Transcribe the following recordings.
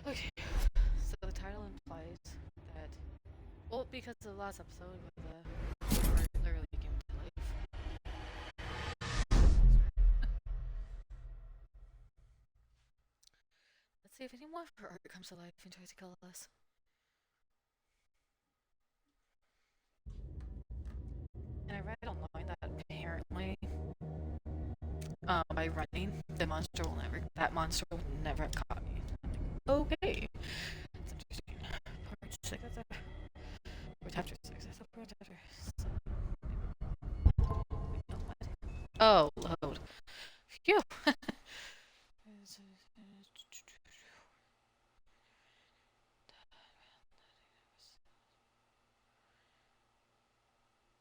Okay, so the title implies that, well, because of the last episode where the word literally came to life. Let's see if any more of her art comes to life and tries to kill us. And I read online that apparently, by running, that monster will never have caught me. Okay, it's interesting. Part 6, or chapter 6, I thought we were chapter 7. Wait, no, what? Oh, load. Phew!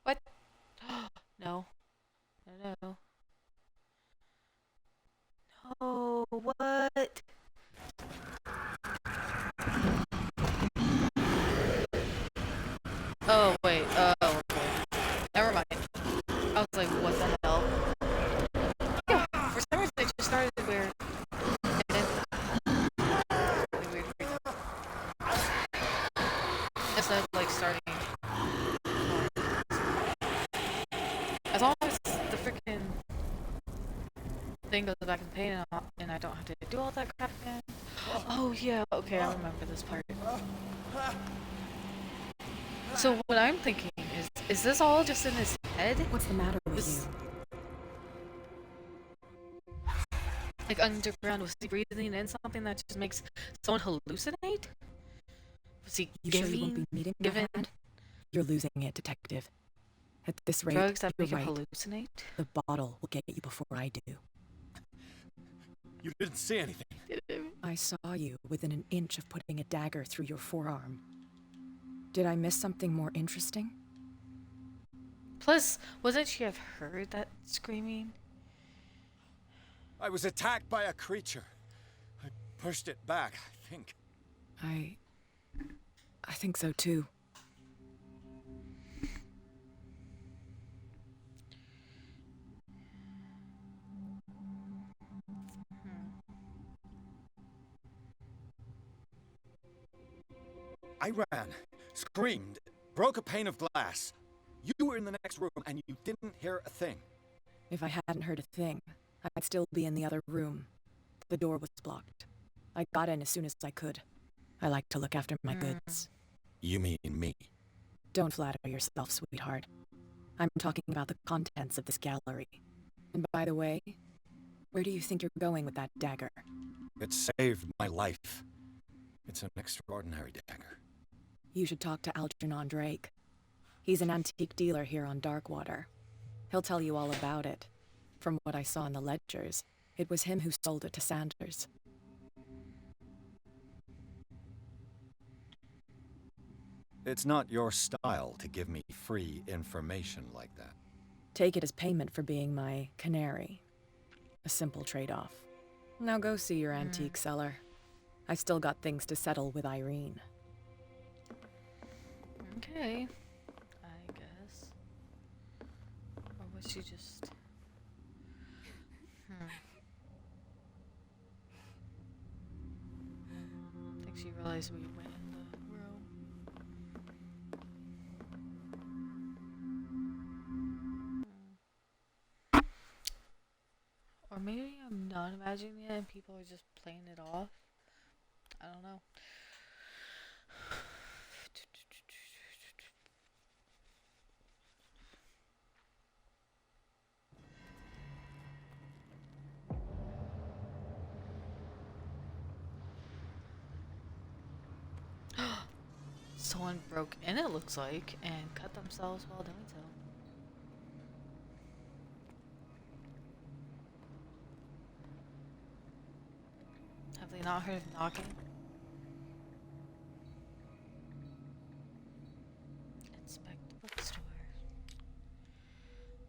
What? No. No, no. No, what? Oh, wait. Oh, okay. Never mind. I was like, what the hell? Yeah, for some reason it just started weird. And then really weird. Instead of like starting. As long as the freaking thing goes back in pain and I don't have to do all that crap again. Oh, yeah. Okay, I remember this part. So what I'm thinking is this all just in his head? What's the matter with you? Like underground, was he breathing in something that just makes someone hallucinate? Was he You sure you won't be needing that? You're losing it, detective. At this rate, drugs that you're make him right. hallucinate? The bottle will get you before I do. You didn't see anything. I saw you within an inch of putting a dagger through your forearm. Did I miss something more interesting? Plus, wasn't she have heard that screaming? I was attacked by a creature. I pushed it back, I think. I think so too. I ran, screamed, broke a pane of glass. You were in the next room and you didn't hear a thing. If I hadn't heard a thing, I'd still be in the other room. The door was blocked. I got in as soon as I could. I like to look after my goods. You mean me? Don't flatter yourself, sweetheart. I'm talking about the contents of this gallery. And by the way, where do you think you're going with that dagger? It saved my life. It's an extraordinary dagger. You should talk to Algernon Drake. He's an antique dealer here on Darkwater. He'll tell you all about it. From what I saw in the ledgers, it was him who sold it to Sanders. It's not your style to give me free information like that. Take it as payment for being my canary. A simple trade-off. Now go see your antique seller. I've still got things to settle with Irene. Okay, I guess. Or was she just... I think she realized we went in the room. Or maybe I'm not imagining it and people are just playing it off. I don't know. Someone broke in, it looks like, and cut themselves while doing so. Have they not heard of knocking? Inspect the bookstore.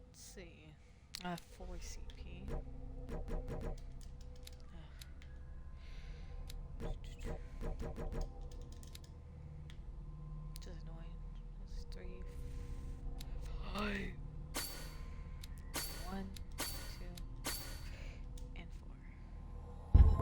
Let's see. 4 CP. Which is annoying. That's 3, 5. 1, 2, and 4.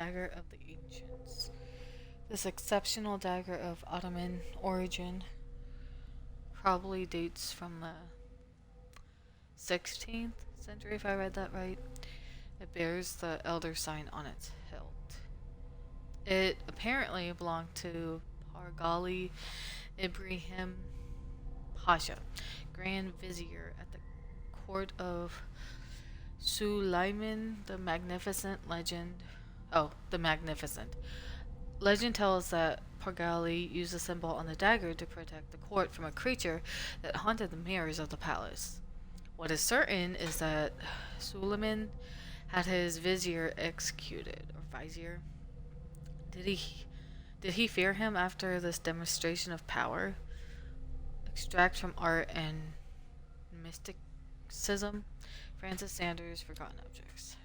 Dagger of the Ancients. This exceptional dagger of Ottoman origin probably dates from the 16th century, if I read that right. It bears the elder sign on its hilt. It apparently belonged to Pargali Ibrahim Pasha, Grand Vizier at the court of Suleiman the Magnificent. The Magnificent. Legend tells that Pargali used the symbol on the dagger to protect the court from a creature that haunted the mirrors of the palace. What is certain is that Suleiman had his vizier executed, or vizier. Did he fear him after this demonstration of power? Extract from Art and Mysticism, Francis Sanders, Forgotten Objects.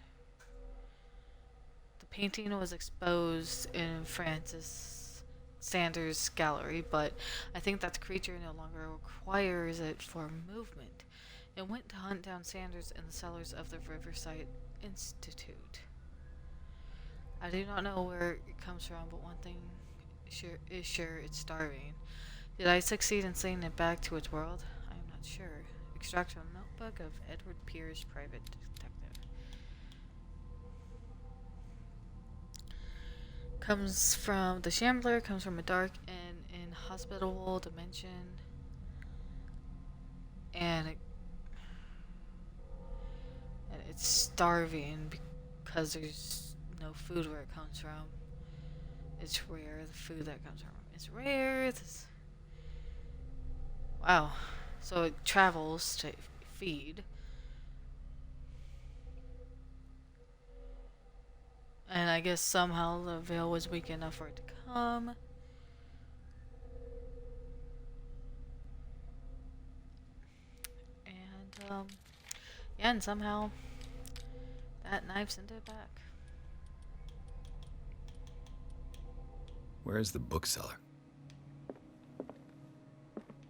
The painting was exposed in Francis Sanders' gallery, but I think that the creature no longer requires it for movement. It went to hunt down Sanders in the cellars of the Riverside Institute. I do not know where it comes from, but one thing is sure, it's starving. Did I succeed in sending it back to its world? I am not sure. Extract from a notebook of Edward Pierce, private detective. The Shambler comes from a dark and inhospitable dimension, and it's starving because there's no food where it comes from. It's rare, the food that comes from it's rare. Wow. So it travels to feed. And I guess somehow the veil was weak enough for it to come. And, yeah, and somehow that knife sent it back. Where's the bookseller?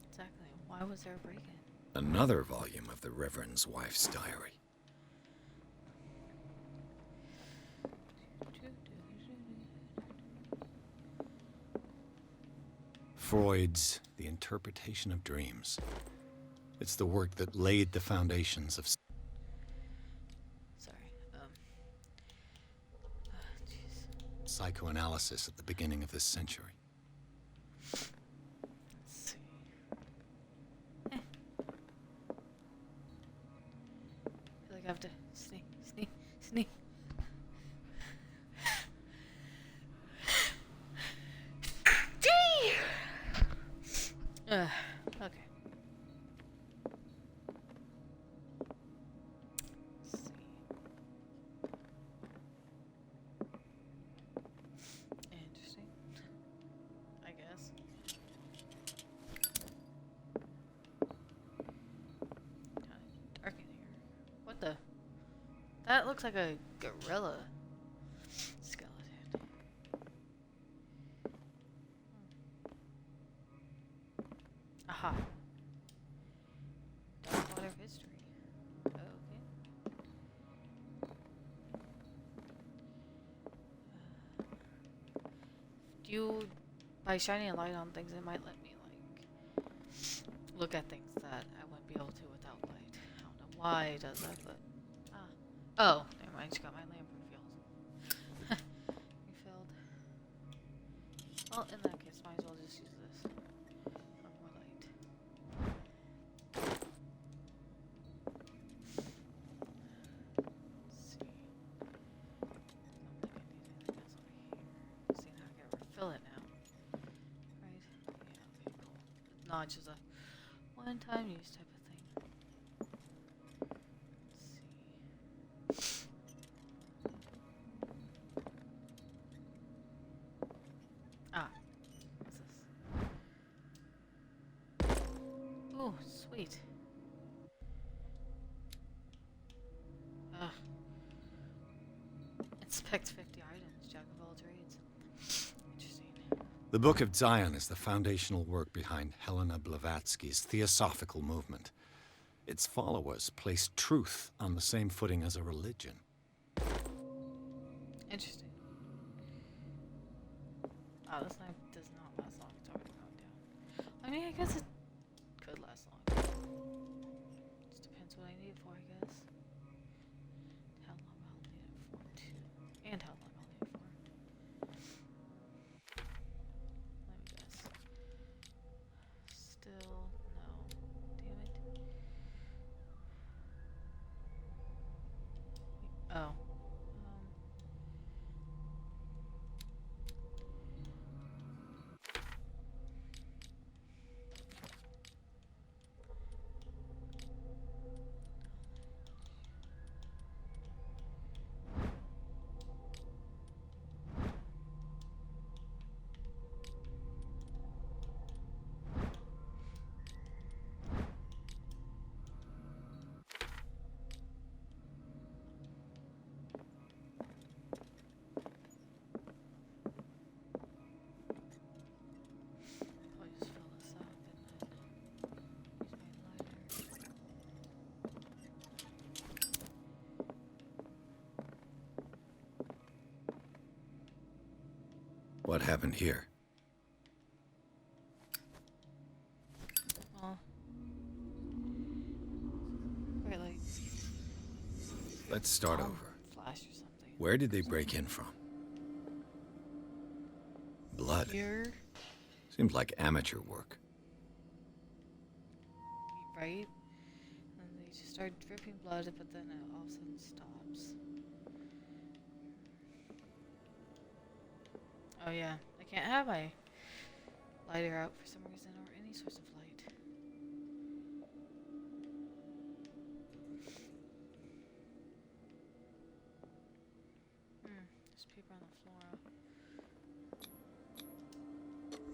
Exactly. Why was there a break-in? Another volume of the Reverend's wife's diary. Freud's The Interpretation of Dreams. It's the work that laid the foundations of... psychoanalysis at the beginning of this century. Let's see. I feel like I have to sneak. Okay. Let's see. Interesting. I guess. Kinda dark in here. What the? That looks like a gorilla skeleton. Aha. Darkwater history. Okay. By shining a light on things, it might let me, like, look at things that I wouldn't be able to without light. I don't know why it does that, but... Oh, never mind, just got my lamp refilled. Refilled. Well, in that case, might as well just use this for more light. Let's see. I don't think I need anything else over here. See how I can refill it now. Right? Yeah, okay, cool. Notch is a one-time use type of thing. Let's see. What's this? Oh, sweet. Inspect 50 items, jack of all trades. Interesting. The Book of Zion is the foundational work behind Helena Blavatsky's Theosophical movement. Its followers placed truth on the same footing as a religion. Interesting. Wow, this knife does not last long. It's already gone down. I mean, I guess it could last long. Just depends what I need it for, I guess. How long I'll need it for, too. And how long I'll need it for. Let me guess. Still, no. Damn it. Oh. I'll just fill this up and then use my lighter. What happened here? Well, or like Let's start over. flash or something. Where did they break in from? Blood. Here, Seems like amateur work. right? And they just start dripping blood, but then it all of a sudden stops. Oh yeah, I can't have my lighter out for some reason, or any source of light. There's paper on the floor.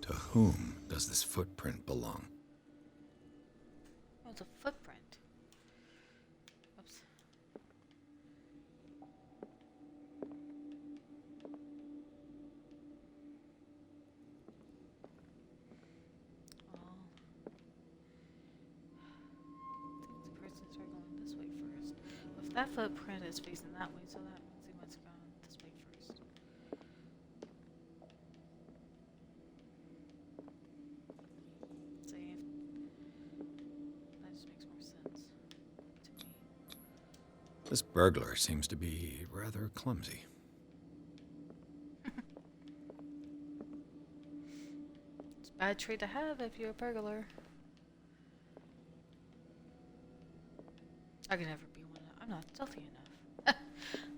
To whom does this footprint belong? Oh, it's a footprint. Oops. Oh. The person started going this way first. Well, if that footprint is facing that way, so that means he must have gone this way first. See, that just makes more sense to me. This burglar seems to be rather clumsy. It's a bad trait to have if you're a burglar. I could never be one. I'm not stealthy enough.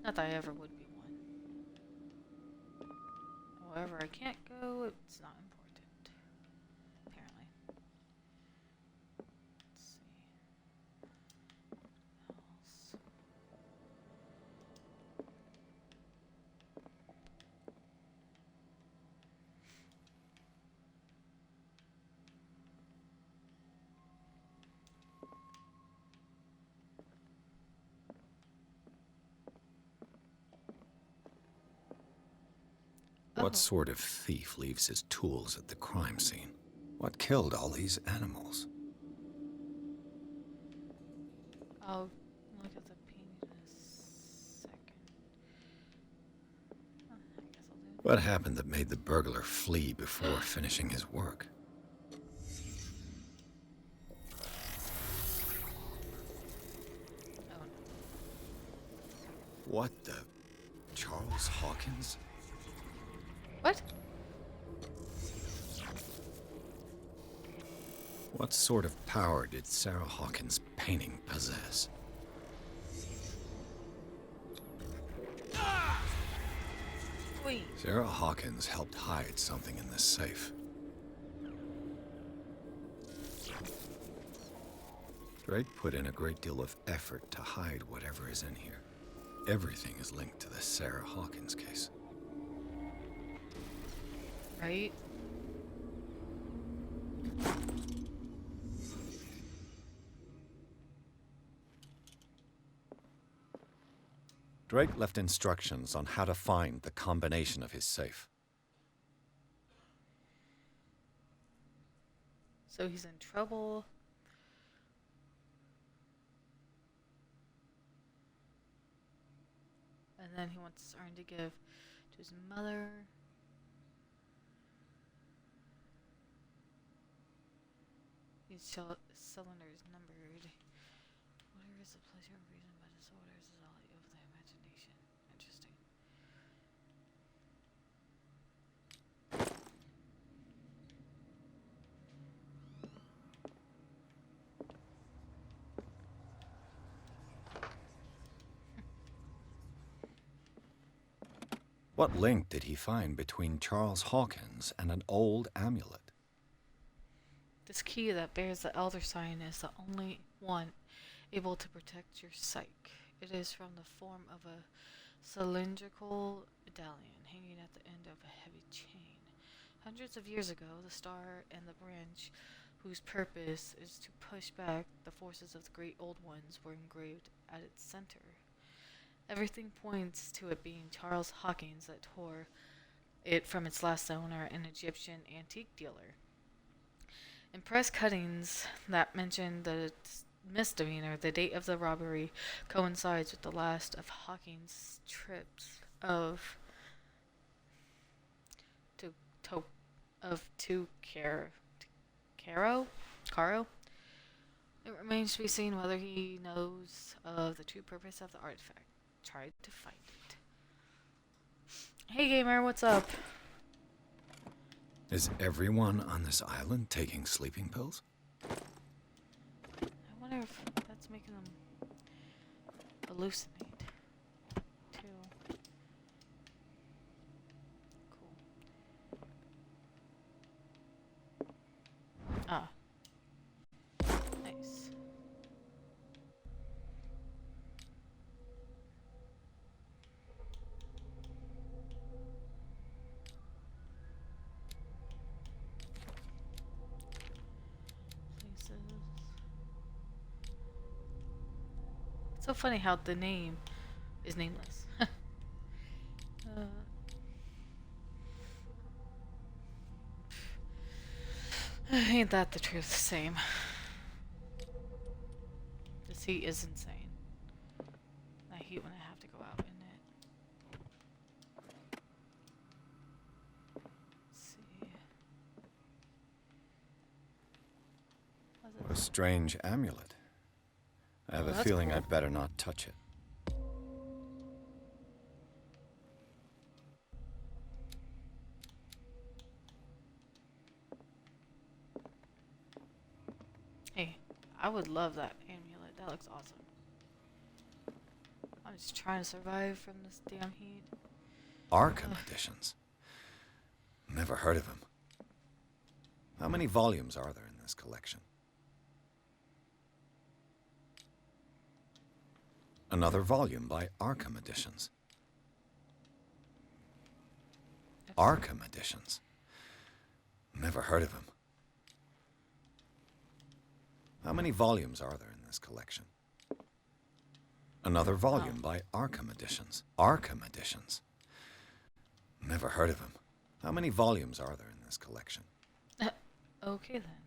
Not that I ever would be one. However, I can't go. It's not important. Apparently. Let's see. What else? What Oh. sort of thief leaves his tools at the crime scene? What killed all these animals? I'll look at the painting in a second. I guess I'll do it. What happened that made the burglar flee before finishing his work? Oh, no. What the... Charles Hawkins? What? What sort of power did Sarah Hawkins' painting possess? Wait. Sarah Hawkins helped hide something in this safe. Drake put in a great deal of effort to hide whatever is in here. Everything is linked to the Sarah Hawkins case. Right? Drake left instructions on how to find the combination of his safe. So he's in trouble. And then he wants Arn to give to his mother. Each cylinder is numbered. Whatever is the pleasure of reason by disorders is all of the imagination. Interesting. What link did he find between Charles Hawkins and an old amulet? This key that bears the Elder Sign is the only one able to protect your psyche. It is from the form of a cylindrical medallion hanging at the end of a heavy chain. Hundreds of years ago, the star and the branch, whose purpose is to push back the forces of the great old ones, were engraved at its center. Everything points to it being Charles Hawkins that tore it from its last owner, an Egyptian antique dealer. In press cuttings that mention the misdemeanor, the date of the robbery coincides with the last of Hawkins' trips to Cairo. It remains to be seen whether he knows of the true purpose of the artifact. Tried to find it. Hey gamer, what's up? Is everyone on this island taking sleeping pills? I wonder if that's making them hallucinate too. Cool. Ah. Nice. Places. It's so funny how the name is nameless. Ain't that the truth? Same. This heat is insane. I hate when I have to go out in it. Let's see. What a strange amulet. I have Oh, a that's feeling cool. I'd better not touch it. Hey, I would love that amulet. That looks awesome. I'm just trying to survive from this damn heat. Arkham editions. Never heard of him. How many volumes are there in this collection? Another volume by Arkham Editions. Arkham Editions. Never heard of him. How many volumes are there in this collection? Another volume by Arkham Editions. Arkham Editions. Never heard of him. How many volumes are there in this collection? Okay then.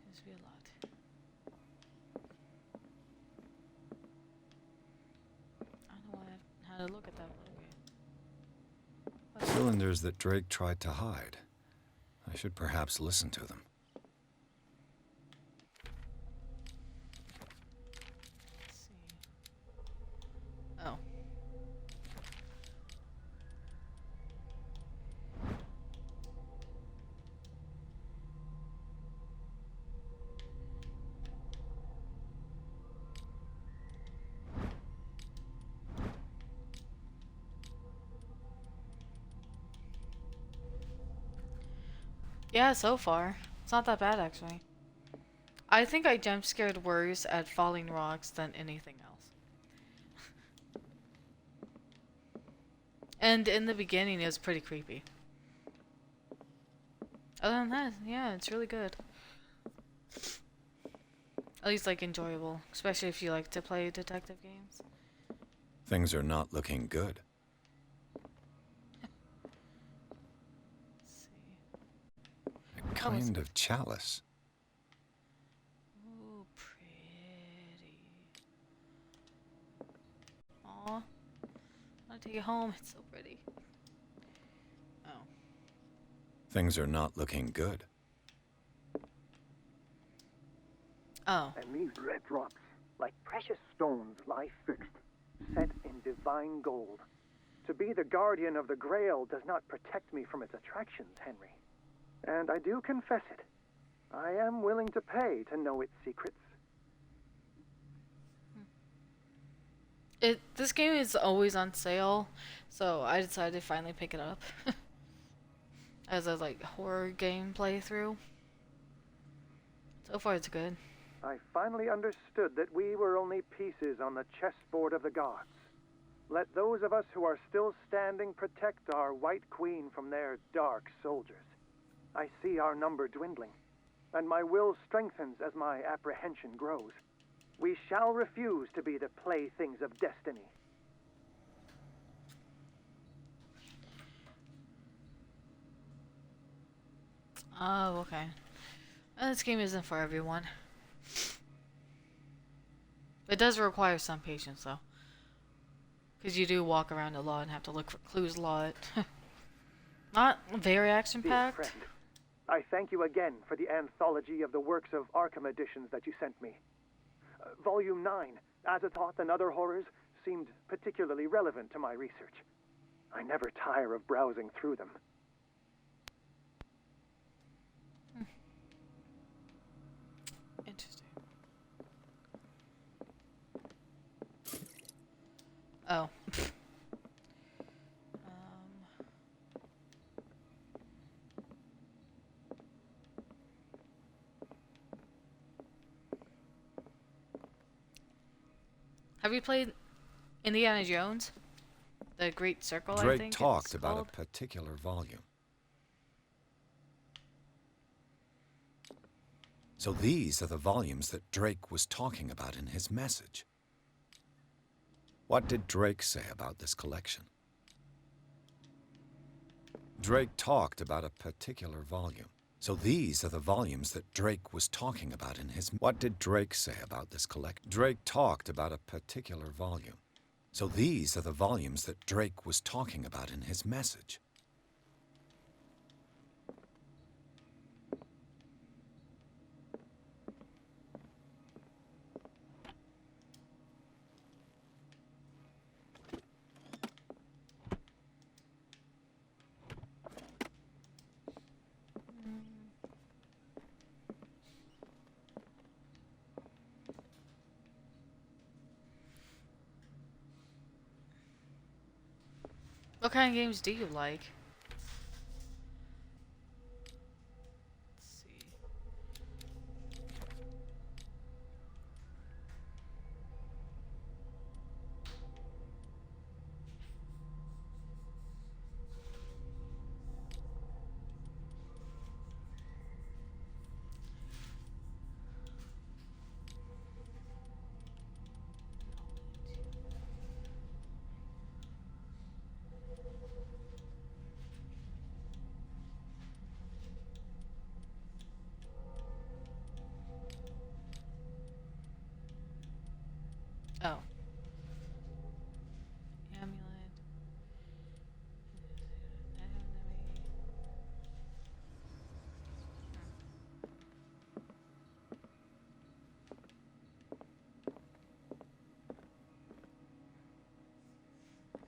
Seems to be a lot. I don't know why I had to look at that one. Cylinders that Drake tried to hide. I should perhaps listen to them. Let's see. Oh. Yeah, so far. It's not that bad, actually. I think I jump scared worse at falling rocks than anything else. And in the beginning, it was pretty creepy. Other than that, yeah, it's really good. At least, like, enjoyable. Especially if you like to play detective games. Things are not looking good. Let's see. A kind of chalice. Ooh, pretty. Aw. I want to take it home. It's so pretty. Oh. Things are not looking good. Oh. And these red drops, like precious stones, lie fixed, set in divine gold. To be the guardian of the Grail does not protect me from its attractions, Henry. And I do confess it. I am willing to pay to know its secrets. This game is always on sale, so I decided to finally pick it up as a like horror game playthrough. So far, it's good. I finally understood that we were only pieces on the chessboard of the gods. Let those of us who are still standing protect our White Queen from their dark soldiers. I see our number dwindling, and my will strengthens as my apprehension grows. We shall refuse to be the playthings of destiny. Oh, okay. This game isn't for everyone. It does require some patience, though. Because you do walk around a lot and have to look for clues a lot. Not very Dear action-packed. friend, I thank you again for the anthology of the works of Arkham editions that you sent me. Volume 9, Azathoth and Other Horrors, seemed particularly relevant to my research. I never tire of browsing through them. Interesting. Oh. Have you played Indiana Jones? The Great Circle, I Drake think talked it's about called? a particular volume. So these are the volumes that Drake was talking about in his message. What did Drake say about this collection? Drake talked about a particular volume. So these are the volumes that Drake was talking about in his... What did Drake say about this collection? Drake talked about a particular volume. So these are the volumes that Drake was talking about in his message. What kind of games do you like? Let's see. Oh. Amulet.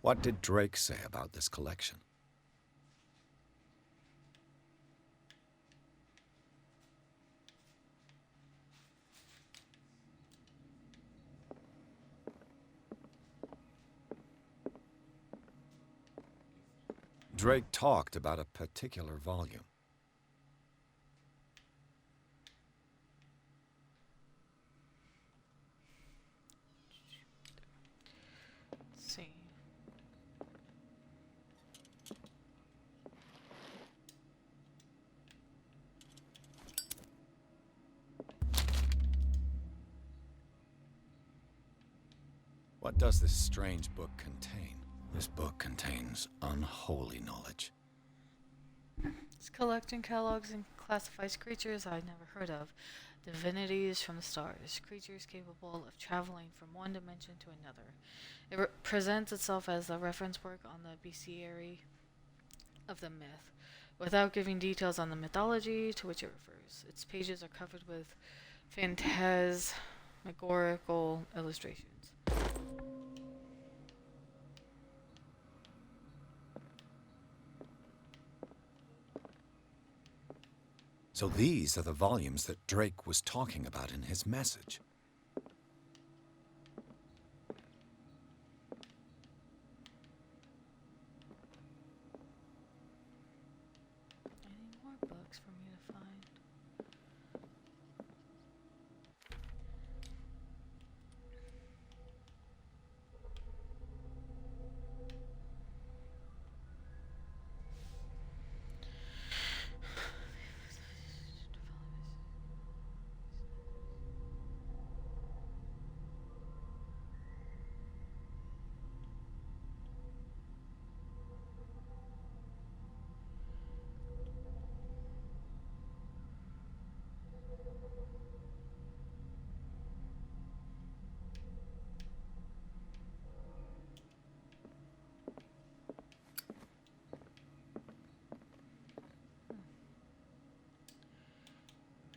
What did Drake say about this collection? Drake talked about a particular volume. Let's see. What does this strange book contain? This book contains unholy knowledge. It's collecting catalogs and classifies creatures I'd never heard of. Divinities from the stars. Creatures capable of traveling from one dimension to another. It presents itself as a reference work on the bestiary of the myth, without giving details on the mythology to which it refers. Its pages are covered with Phantasmagorical illustrations. So these are the volumes that Drake was talking about in his message. Any more books for me to find?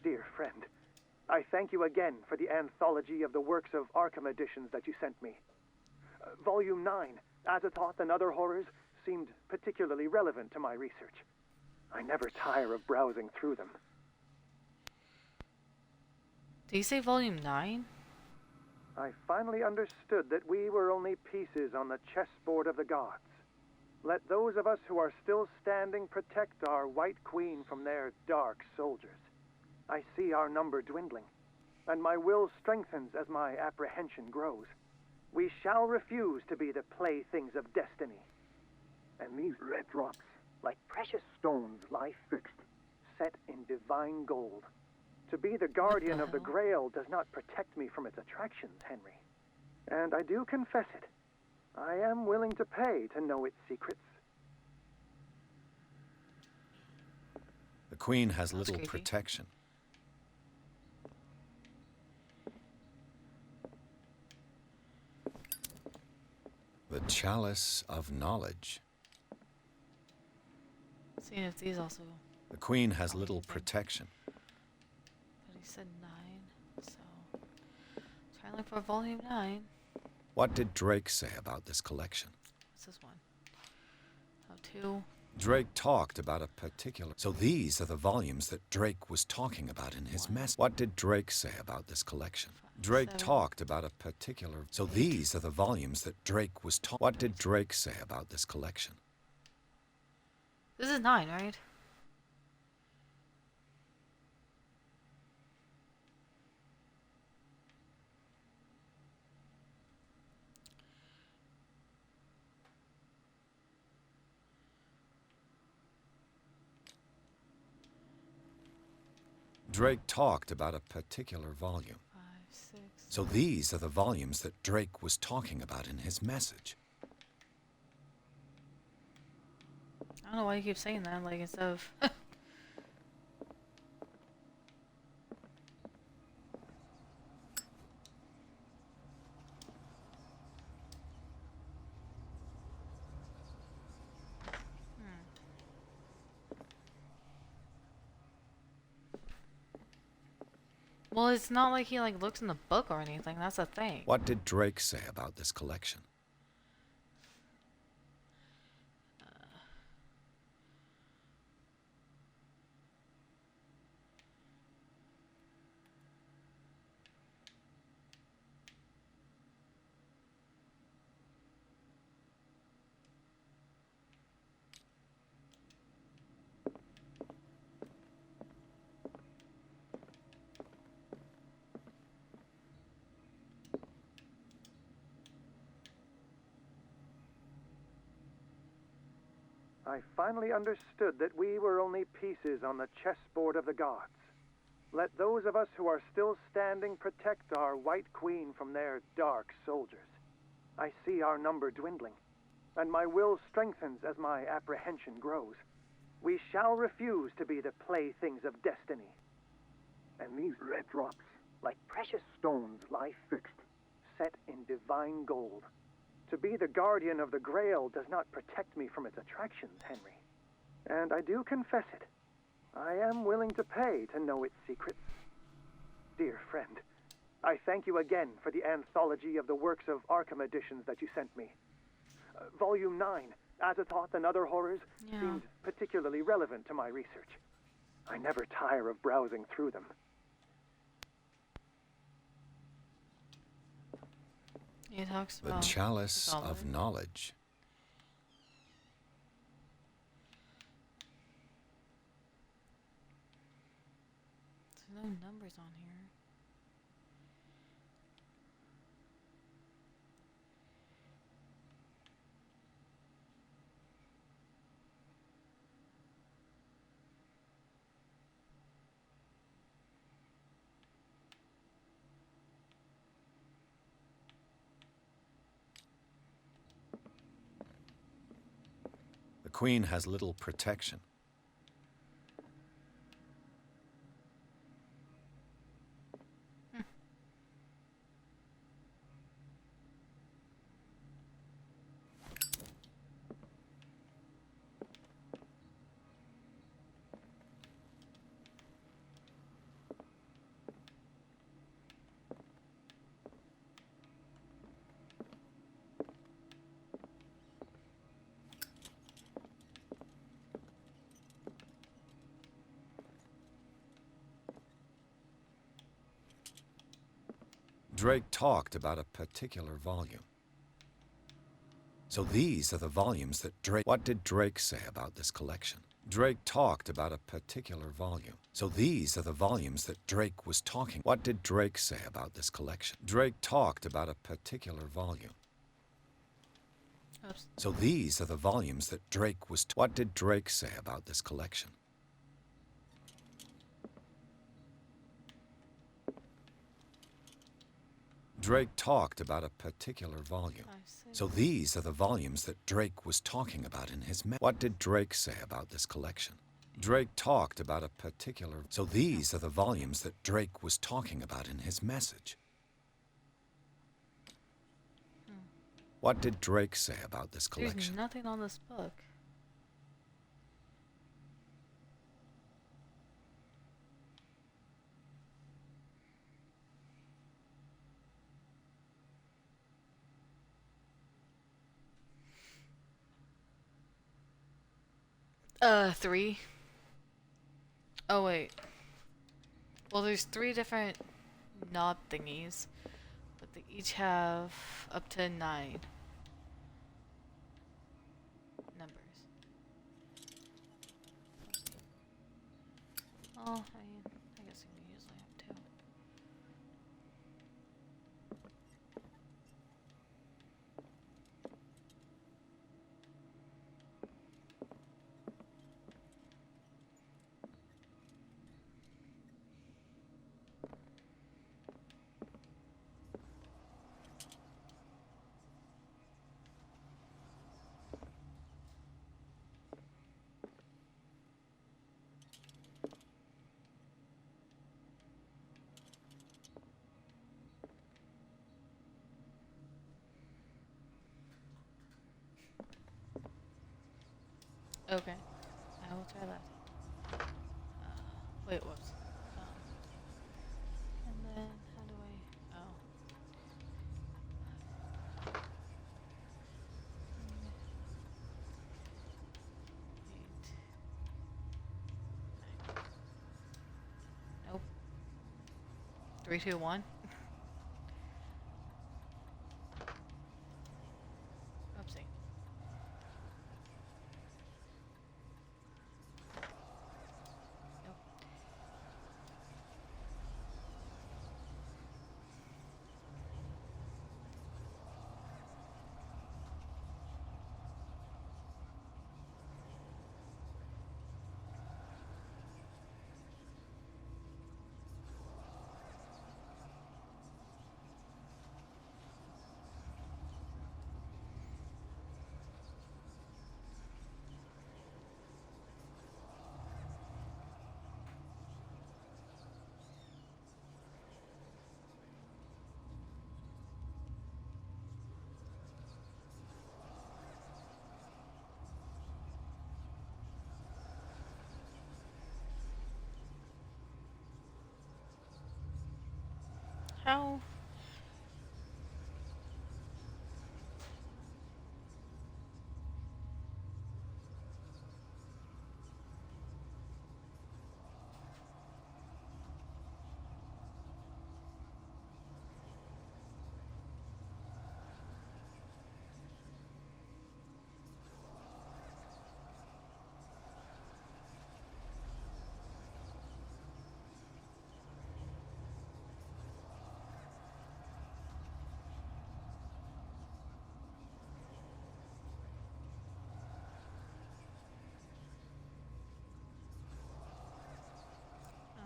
Dear friend, I thank you again for the anthology of the works of Arkham editions that you sent me. Volume 9, Azathoth and Other Horrors, seemed particularly relevant to my research. I never tire of browsing through them. Did you say volume 9? I finally understood that we were only pieces on the chessboard of the gods. Let those of us who are still standing protect our White Queen from their dark soldiers. I see our number dwindling, and my will strengthens as my apprehension grows. We shall refuse to be the playthings of destiny. And these red drops, like precious stones, lie fixed, set in divine gold. To be the guardian of the Grail does not protect me from its attractions, Henry. And I do confess it. I am willing to pay to know its secrets. The Queen has That's little creepy. protection. The Chalice of Knowledge. Seeing if these also. The Queen has little protection. But he said 9, so. Try and look for volume 9. What did Drake say about this collection? What's this one? Oh, 2. Drake talked about a particular... So these are the volumes that Drake was talking about in his message. What did Drake say about this collection? Drake 7. talked about a particular... So these are the volumes that Drake was talking... What did Drake say about this collection? This is 9, right? Drake talked about a particular volume. 5, 6. So these are the volumes that Drake was talking about in his message. I don't know why you keep saying that, like, instead of. Well, it's not like he like looks in the book or anything. That's the thing. What did Drake say about this collection? I finally understood that we were only pieces on the chessboard of the gods. Let those of us who are still standing protect our White Queen from their dark soldiers. I see our number dwindling, and my will strengthens as my apprehension grows. We shall refuse to be the playthings of destiny. And these red drops, like precious stones, lie fixed, set in divine gold. To be the guardian of the Grail does not protect me from its attractions, Henry. And I do confess it. I am willing to pay to know its secrets. dear friend. I thank you again for the anthology of the works of Arkham editions that you sent me. Volume 9, Azathoth and Other Horrors, Yeah. seemed particularly relevant to my research. I never tire of browsing through them. He talks The about chalice knowledge. of knowledge. There's no numbers on here. The Queen has little protection. Drake talked about a particular volume. So these are the volumes that Drake... What did Drake say about this collection? Drake talked about a particular volume. So these are the volumes that Drake was talking... What did Drake say about this collection? Drake talked about a particular volume. Oops. So these are the volumes that Drake was... What did Drake say about this collection? Drake talked about a particular volume. I see. So these are the volumes that Drake was talking about in his... What did Drake say about this collection? Drake talked about a particular... So these are the volumes that Drake was talking about in his message. What did Drake say about this There's collection? nothing on this book. Three. Oh, wait. Well, there's 3 different knob thingies, but they each have up to 9 numbers. Oh, I guess we usually have 2. Okay, I will try that. Wait, whoops. And then, how do I... Oh. Eight. Nine. Nope. 3, 2, 1. Oopsie. Nope. How?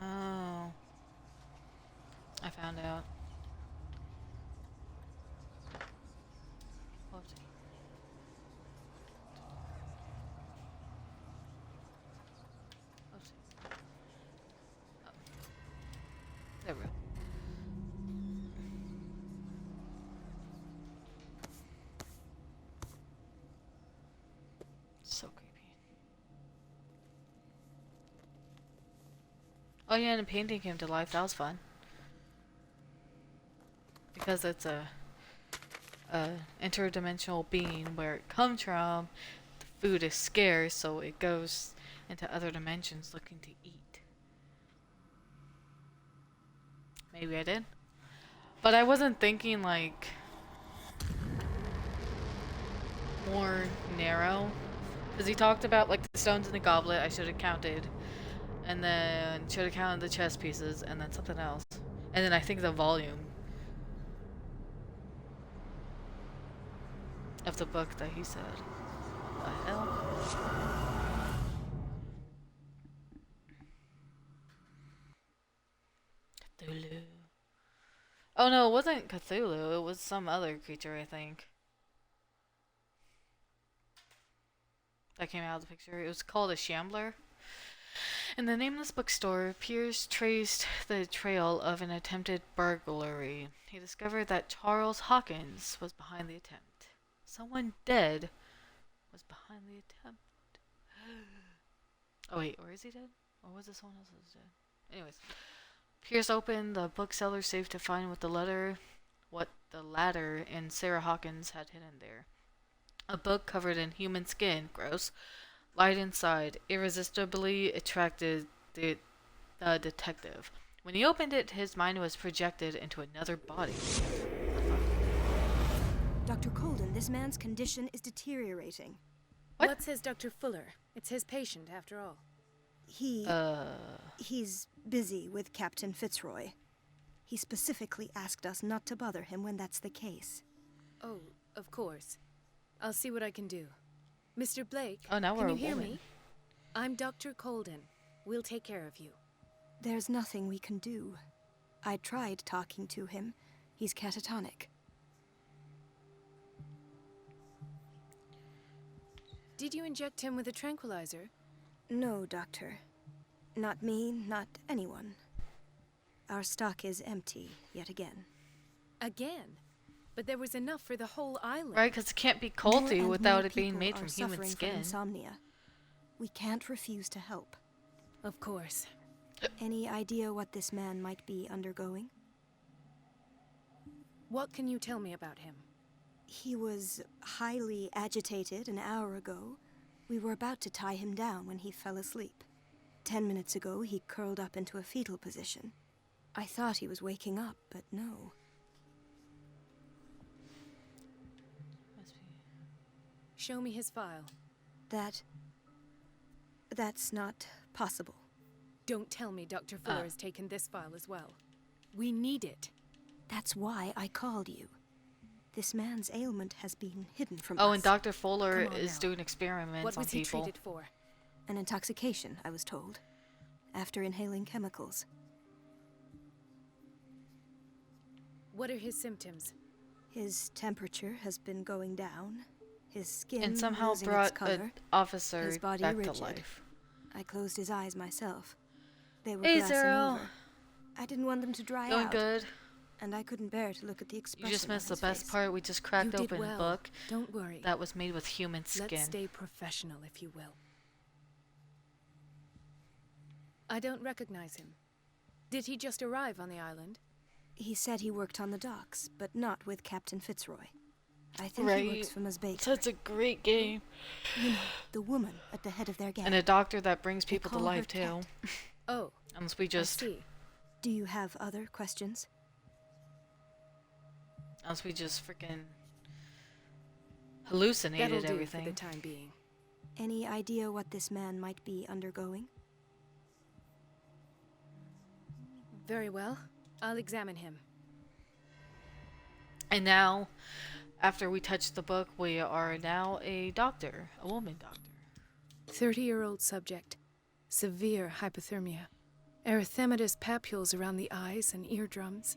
Oh, I found out. Oopsie. Oopsie. Oh. There we go. So creepy. Oh yeah, and the painting came to life. That was fun. Because it's a interdimensional being where it comes from. The food is scarce, so it goes into other dimensions looking to eat. Maybe I did. But I wasn't thinking like more narrow. Because he talked about like the stones in the goblet, I should have counted. And then should have counted the chess pieces, and then something else. And then I think the volume of the book that he said. What the hell? Cthulhu. Oh no, it wasn't Cthulhu, it was some other creature, I think. That came out of the picture. It was called a shambler. In the nameless bookstore, Pierce traced the trail of an attempted burglary. He discovered that Charles Hawkins was behind the attempt. Someone dead was behind the attempt. Oh wait, or is he dead? Or was it someone else that was dead? Anyways, Pierce opened the bookseller's safe to find what the ladder and Sarah Hawkins had hidden there. A book covered in human skin, gross, light inside, irresistibly attracted the detective. When he opened it, his mind was projected into another body. Dr. Colden, this man's condition is deteriorating. What? What says Dr. Fuller? It's his patient, after all. He's busy with Captain Fitzroy. He specifically asked us not to bother him when that's the case. Oh, of course. I'll see what I can do. Mr. Blake, Oh, now we're can a you hear woman. me? I'm Dr. Colden. We'll take care of you. There's nothing we can do. I tried talking to him. He's catatonic. Did you inject him with a tranquilizer? No, Doctor. Not me, not anyone. Our stock is empty, yet again. Again? But there was enough for the whole island. Right, because it can't be More culty and without more it being people made are from human suffering skin. From insomnia. We can't refuse to help. Of course. Any idea what this man might be undergoing? What can you tell me about him? He was highly agitated an hour ago. We were about to tie him down when he fell asleep. 10 minutes ago, he curled up into a fetal position. I thought he was waking up, but no. Must be. Show me his file. That's not possible. Don't tell me Dr. Fuller has taken this file as well. We need it. That's why I called you. This man's ailment has been hidden from us. Oh, and Dr. Fuller Come on is now. doing experiments What on was he people. treated for? An intoxication, I was told. After inhaling chemicals. What are his symptoms? His temperature has been going down. His skin And somehow losing its brought color. an officer His body back rigid. to life. I closed his eyes myself. They were Hey, glassing Zero. over. I didn't want them to dry Going out. good. And I couldn't bear to look at the You expression just missed on the his best face. part. We just cracked you did open well. a book Don't worry. that was made with human skin. Let's stay professional, if you will. I don't recognize him. Did he just arrive on the island? He said he worked on the docks, but not with Captain Fitzroy. I think Right. he works for Ms. Baker. Such a great game. You know, the woman at the head of their gang. And a doctor that brings They people to call life her too. Cat. Oh, Unless we I just see. Do you have other questions? freaking hallucinated That'll do everything. for the time being. Any idea what this man might be undergoing? Very well. I'll examine him. And now, after we touch the book, we are now a doctor, a woman doctor. 30-year-old subject. Severe hypothermia. Erythematous papules around the eyes and eardrums.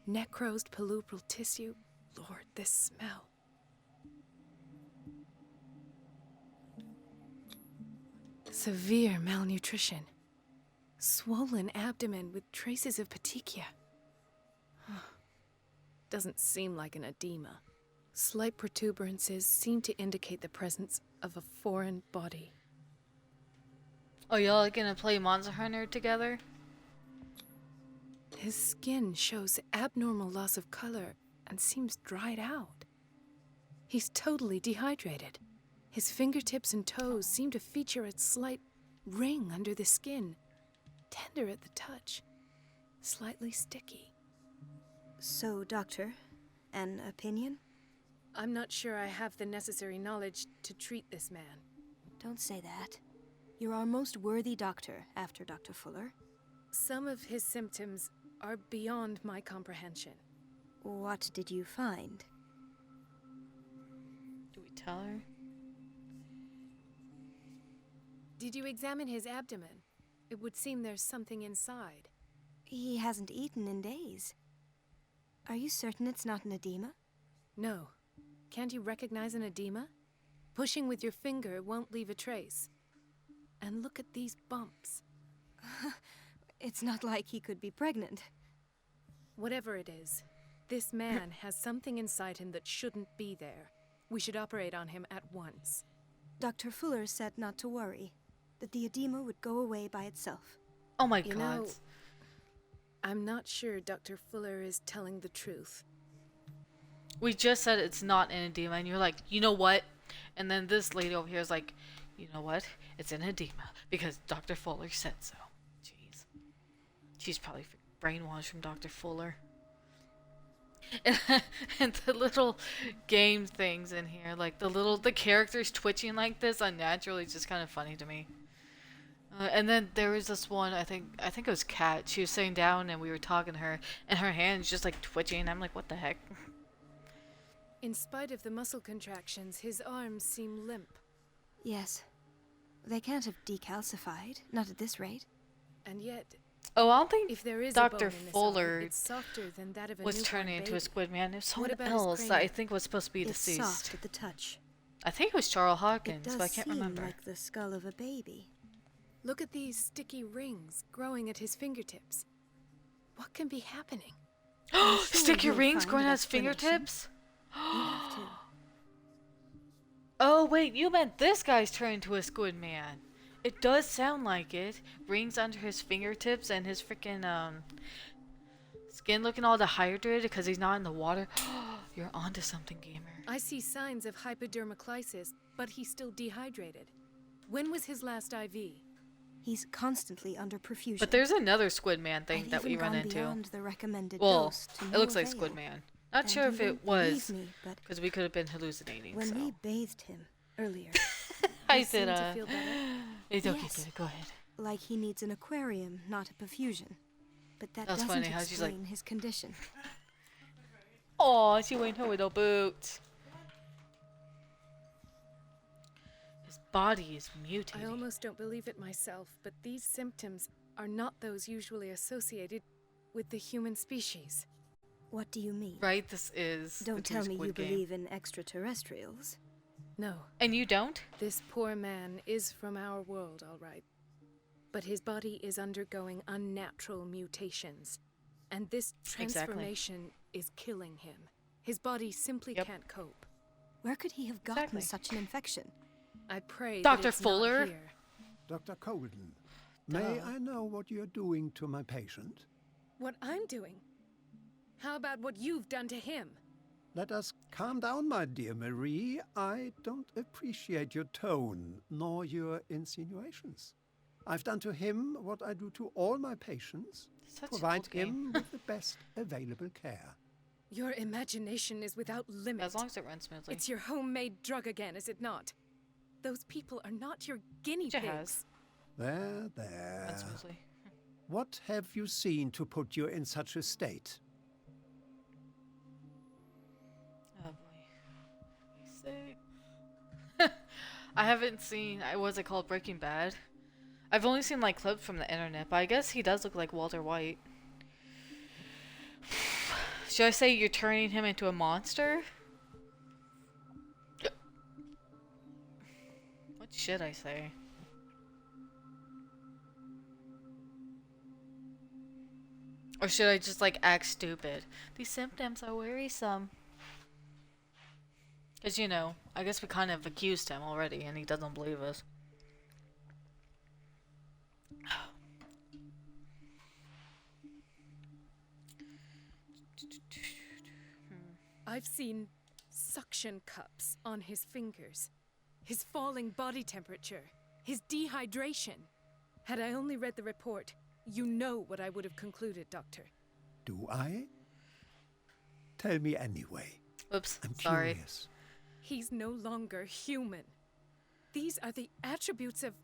Necrosed palpebral tissue. Lord, this smell. Severe malnutrition. Swollen abdomen with traces of petechia. Doesn't seem like an edema. Slight protuberances seem to indicate the presence of a foreign body. Oh, y'all gonna play Monster Hunter together? His skin shows abnormal loss of color and seems dried out. He's totally dehydrated. His fingertips and toes seem to feature a slight ring under the skin, tender at the touch, slightly sticky. So, Doctor, an opinion? I'm not sure I have the necessary knowledge to treat this man. Don't say that. You're our most worthy doctor after Dr. Fuller. Some of his symptoms are beyond my comprehension. What did you find? Do we tell her? Did you examine his abdomen? It would seem there's something inside. He hasn't eaten in days. Are you certain it's not an edema? No. Can't you recognize an edema? Pushing with your finger won't leave a trace. And look at these bumps. It's not like he could be pregnant. Whatever it is, this man has something inside him that shouldn't be there. We should operate on him at once. Dr. Fuller said not to worry, that the edema would go away by itself. Oh my You god. know, I'm not sure Dr. Fuller is telling the truth. We just said it's not an edema, and you're like, you know what? And then this lady over here is like, you know what? It's an edema because Dr. Fuller said so. Jeez. She's probably brainwashed from Dr. Fuller. And the little game things in here, like the characters twitching like this unnaturally, is just kind of funny to me. And then there was this one, I think it was Kat. She was sitting down and we were talking to her, and her hand's just like twitching. I'm like, what the heck? In spite of the muscle contractions, his arms seem limp. Yes. They can't have decalcified, not at this rate. And yet, Oh, I don't think if there is Dr. a bone in this Fuller arm, it's softer than that of a was newborn turning into a baby. squid man. It was What someone about his else that I cranium? think was supposed to be It's deceased. soft at the touch. I think it was Charles It Hawkins, does but I can't seem remember. like the skull of a baby. Look at these sticky rings growing at his fingertips. What can be happening? I'm sure Sticky you'll rings find growing an on his explanation. fingertips? You have to. Oh, wait, you meant this guy's turning into a squid man. It does sound like it. Rings under his fingertips and his freaking, skin looking all dehydrated because he's not in the water. You're onto something, gamer. I see signs of hypodermoclysis, but he's still dehydrated. When was his last IV? He's constantly under perfusion. But there's another squid man thing I've that we even run gone into. beyond the recommended Well, dose to it no looks like avail. Squid Man. Not And sure you if it won't was, believe me, but because we could have been hallucinating. when so. we bathed him earlier, I He seemed did, to feel better. It's okay, Yes. go ahead. like he needs an aquarium, not a perfusion. But that That's doesn't funny how she's like- explain his condition. Aw, she went her little boots. His body is mutated. I almost don't believe it myself, but these symptoms are not those usually associated with the human species. What do you mean? Right, this is the Don't new tell me you Squid Game. believe in extraterrestrials. No, And you don't? this poor man is from our world, all right. But his body is undergoing unnatural mutations. And this Exactly. transformation is killing him. His body simply Yep. can't cope. Where could he have gotten Exactly. such an infection? I pray Dr. that it's Fuller? not here. Dr. Colden, may Duh. I know what you're doing to my patient? What I'm doing? How about what you've done to him? Let us calm down, my dear Marie. I don't appreciate your tone, nor your insinuations. I've done to him what I do to all my patients. Such an Provide old game. him with the best available care. Your imagination is without limit. As long as it runs smoothly. It's your homemade drug again, is it not? Those people are not your guinea It pigs. has. There, there. Runs smoothly. What have you seen to put you in such a state? Oh boy. Say. I haven't seen. What's it called? Breaking Bad. I've only seen like clips from the internet, but I guess he does look like Walter White. Should I say you're turning him into a monster? What should I say? Or should I just like act stupid? These symptoms are worrisome. Because, you know, I guess we kind of accused him already and he doesn't believe us. I've seen suction cups on his fingers, his falling body temperature, his dehydration. Had I only read the report, you know what I would have concluded, Doctor. Do I? Tell me anyway. Oops, I'm sorry. curious. He's no longer human. These are the attributes of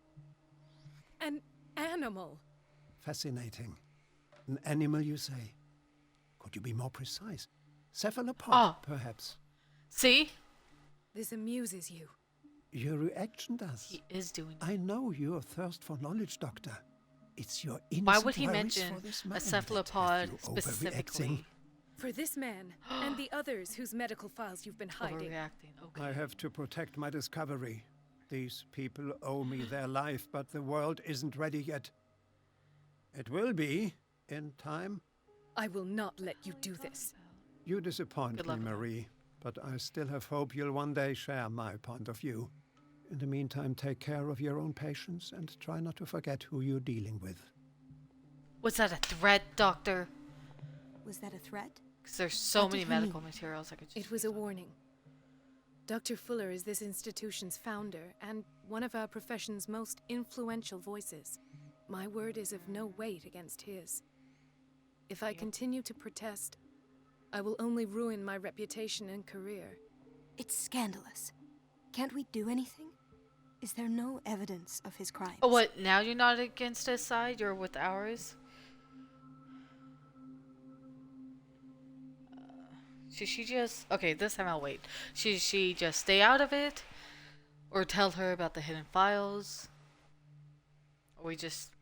an animal. Fascinating. An animal, you say? Could you be more precise? Cephalopod, Oh. perhaps. See? This amuses you. Your reaction does. He is doing it. I know your thirst for knowledge, Doctor. It's your innocent Why would he worries mention for this a man that cephalopod have you specifically? overreacting. For this man and the others whose medical files you've been hiding. Overreacting. Okay. I have to protect my discovery. These people owe me their life, but the world isn't ready yet. It will be, in time. I will not let you do this. You disappoint Good me, luck. Marie, but I still have hope you'll one day share my point of view. In the meantime, take care of your own patients and try not to forget who you're dealing with. Was that a threat, Doctor? Was that a threat? Because there's so What many did he medical mean? materials I could just It was a warning. Dr. Fuller is this institution's founder and one of our profession's most influential voices. My word is of no weight against his. If I continue to protest, I will only ruin my reputation and career. It's scandalous. Can't we do anything? Is there no evidence of his crimes? Oh, what? Now you're not against his side? You're with ours? Should she just... Okay, this time I'll wait. Should she just stay out of it? Or tell her about the hidden files? Or we just...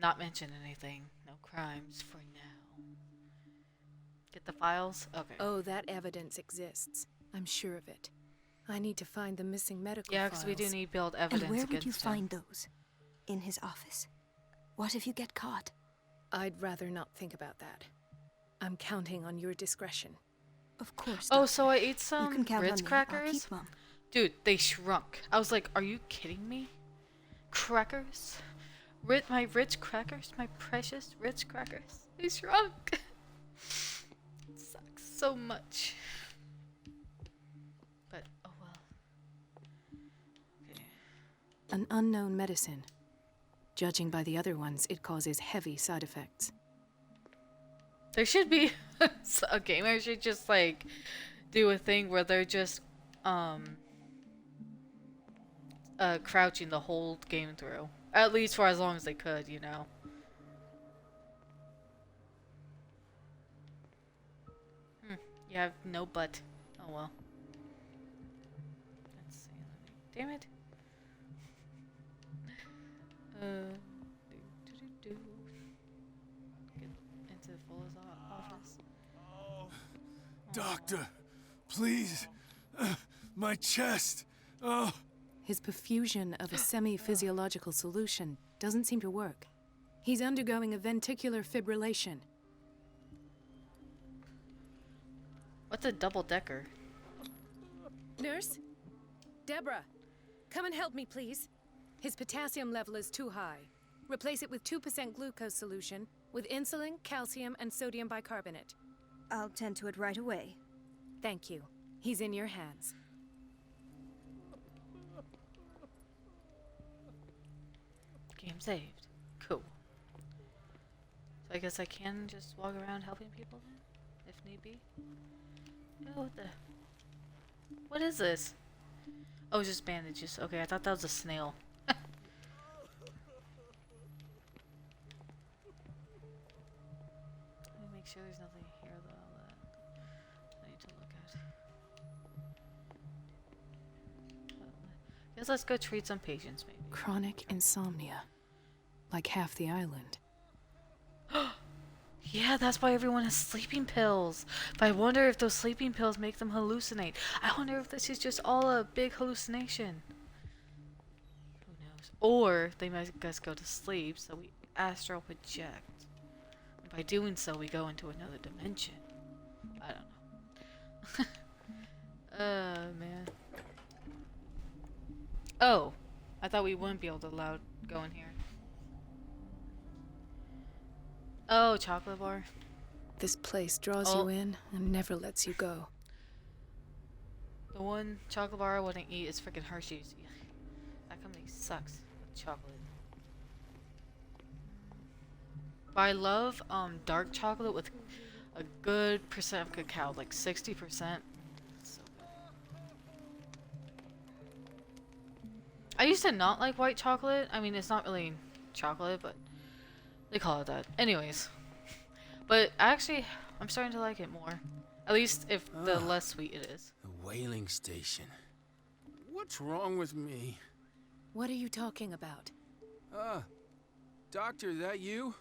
not mention anything? No crimes for now. Get the files? Okay. Oh, that evidence exists. I'm sure of it. I need to find the missing medical Yeah, files. because we do need build evidence And where against would you him. find those? In his office. What if you get caught? I'd rather not think about that. I'm counting on your discretion. Of course. Oh, Doctor. so I ate You some can count Ritz on me. I'll crackers? keep 'em. Dude, they shrunk. I was like, are you kidding me? Crackers? My Ritz crackers? My precious Ritz crackers? They shrunk. It sucks so much. But, oh well. Okay. An unknown medicine. Judging by the other ones, it causes heavy side effects. There should be a gamer should just like do a thing where they're just crouching the whole game through. At least for as long as they could, you know. You have no butt. Oh well. Let's see. Damn it. Do. Get into Fuller's office. Doctor, please. My chest. Oh. His perfusion of a semi-physiological solution doesn't seem to work. He's undergoing a ventricular fibrillation. What's a double-decker? Nurse? Deborah, come and help me, please. His potassium level is too high. Replace it with 2% glucose solution with insulin, calcium, and sodium bicarbonate. I'll tend to it right away. Thank you. He's in your hands. Game saved. Cool. So I guess I can just walk around helping people then, if need be. Oh, what the? What is this? Oh, it's just bandages. Okay, I thought that was a snail. Let me make sure there's nothing here though that I need to look at. Guess let's go treat some patients maybe. Chronic insomnia. Like half the island. Yeah, that's why everyone has sleeping pills. But I wonder if those sleeping pills make them hallucinate. I wonder if this is just all a big hallucination. Who knows? Or they make us go to sleep, so we astral project. And by doing so, we go into another dimension. I don't know. Man. Oh, I thought we wouldn't be able to go in here. Oh, chocolate bar. This place draws you in and never lets you go. The one chocolate bar I wouldn't eat is freaking Hershey's. That company sucks with chocolate. But I love dark chocolate with a good percent of cacao, like 60%. So good. I used to not like white chocolate. I mean, it's not really chocolate, but they call it that. Anyways. But actually, I'm starting to like it more. At least if the less sweet it is. The whaling station. What's wrong with me? What are you talking about? Doctor, that you?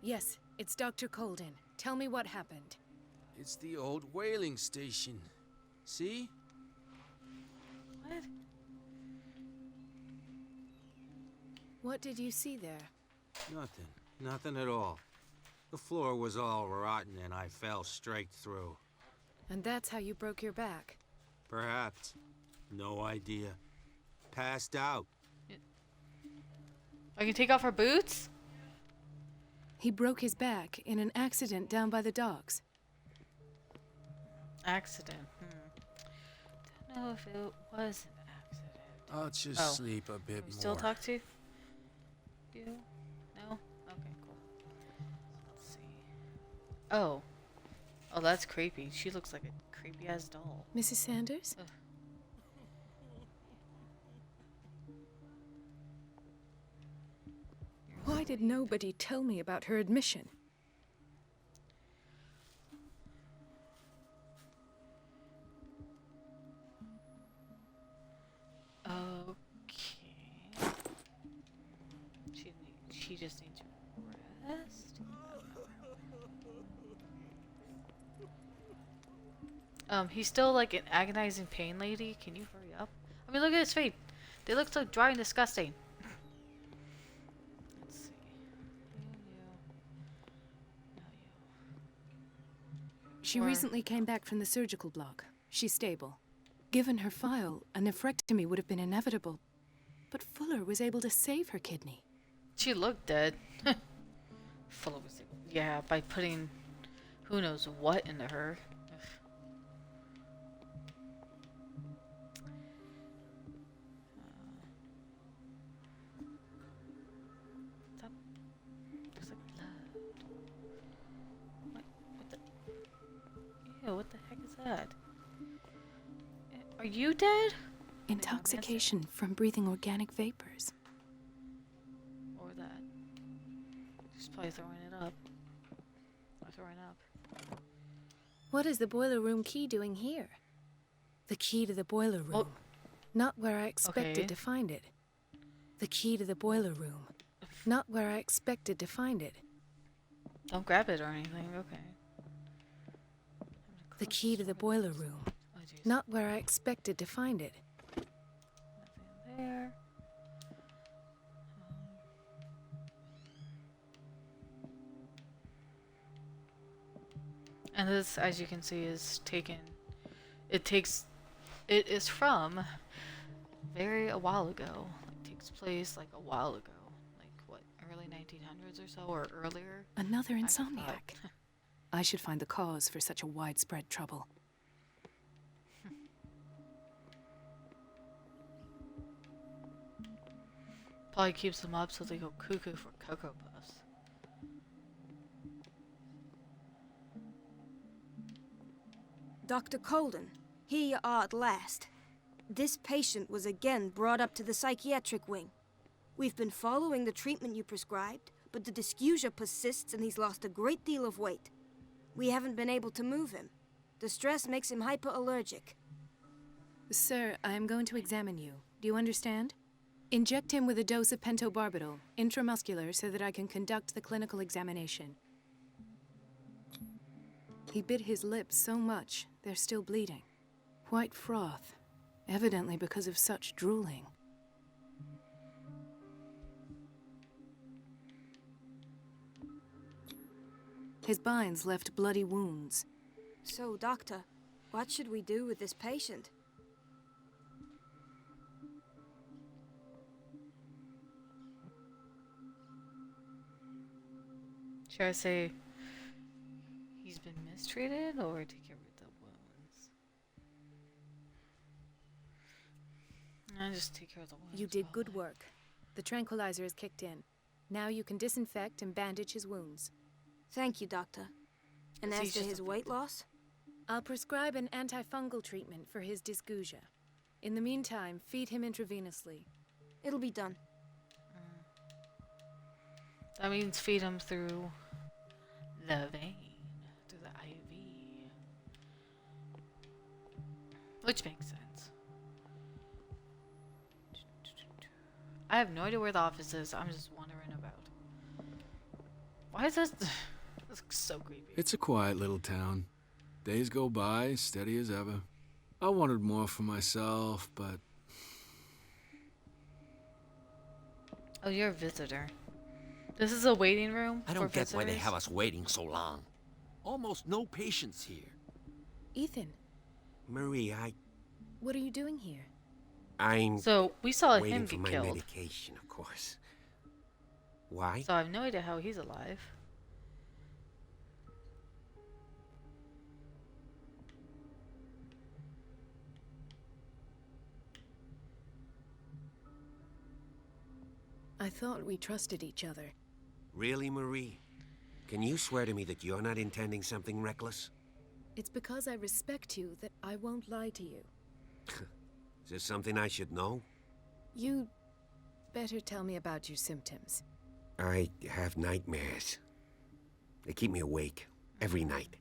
Yes, it's Dr. Colden. Tell me what happened. It's the old whaling station. See? What? What did you see there? Nothing. Nothing at all. The floor was all rotten and I fell straight through. And that's how you broke your back? Perhaps. No idea. Passed out. I can take off her boots? He broke his back in an accident down by the docks. Accident. Don't know if it was an accident. I'll just sleep a bit Can we more. still talk to you? No? Okay, cool. Let's see. Oh. Oh, that's creepy. She looks like a creepy ass doll. Mrs. Sanders? Ugh. Why did nobody tell me about her admission? Okay. She just needs to rest. He's still like an agonizing pain, lady. Can you hurry up? I mean, look at his feet. They look so dry and disgusting. Let's see. She Or- recently came back from the surgical block. She's stable. Given her file, a nephrectomy would have been inevitable. But Fuller was able to save her kidney. She looked dead. Full of yeah, by putting who knows what into her. Ugh. That looks like blood. What the? Ew, what the heck is that? Are you dead? Intoxication from breathing organic vapors. Or that. She's probably throwing it up. Or throwing up. What is the boiler room key doing here? The key to the boiler room. Oh. Not where I expected Okay. to find it. The key to the boiler room. Not where I expected to find it. Don't grab it or anything, okay. The key to the boiler room. Oh, jeez. Not where I expected to find it. Nothing there. And this, as you can see, is taken. It is from a while ago. It takes place like a while ago. Like what, early 1900s or so, or earlier. Another I insomniac. thought- I should find the cause for such a widespread trouble. Probably keeps them up so they go cuckoo for Cocoa Puffs. Dr. Colden, here you are at last. This patient was again brought up to the psychiatric wing. We've been following the treatment you prescribed, but the dysgeusia persists and he's lost a great deal of weight. We haven't been able to move him. The stress makes him hyperallergic. Sir, I am going to examine you. Do you understand? Inject him with a dose of pentobarbital, intramuscular, so that I can conduct the clinical examination. He bit his lips so much, they're still bleeding. White froth, evidently because of such drooling. His binds left bloody wounds. So, Doctor, what should we do with this patient? Should I say he's been mistreated or take care of the wounds? I just take care of the wounds. You did good probably. work. The tranquilizer is kicked in. Now you can disinfect and bandage his wounds. Thank you, Doctor. And Is he as to just his a weight loss? I'll prescribe an antifungal treatment for his dysgeusia. In the meantime, feed him intravenously. It'll be done. That means feed him through the vein, through the IV. Which makes sense. I have no idea where the office is. I'm just wandering about. Why is this? This looks so creepy. It's a quiet little town. Days go by, steady as ever. I wanted more for myself, but Oh, you're a visitor. This is a waiting room I for don't get visitors? why they have us waiting so long. Almost no patients here. Ethan, Marie, what are you doing here? I'm So, we saw him waiting for get my killed. medication, of course. Why? So I have no idea how he's alive. I thought we trusted each other. Really, Marie? Can you swear to me that you're not intending something reckless? It's because I respect you that I won't lie to you. Is there something I should know? You better tell me about your symptoms. I have nightmares. They keep me awake every night.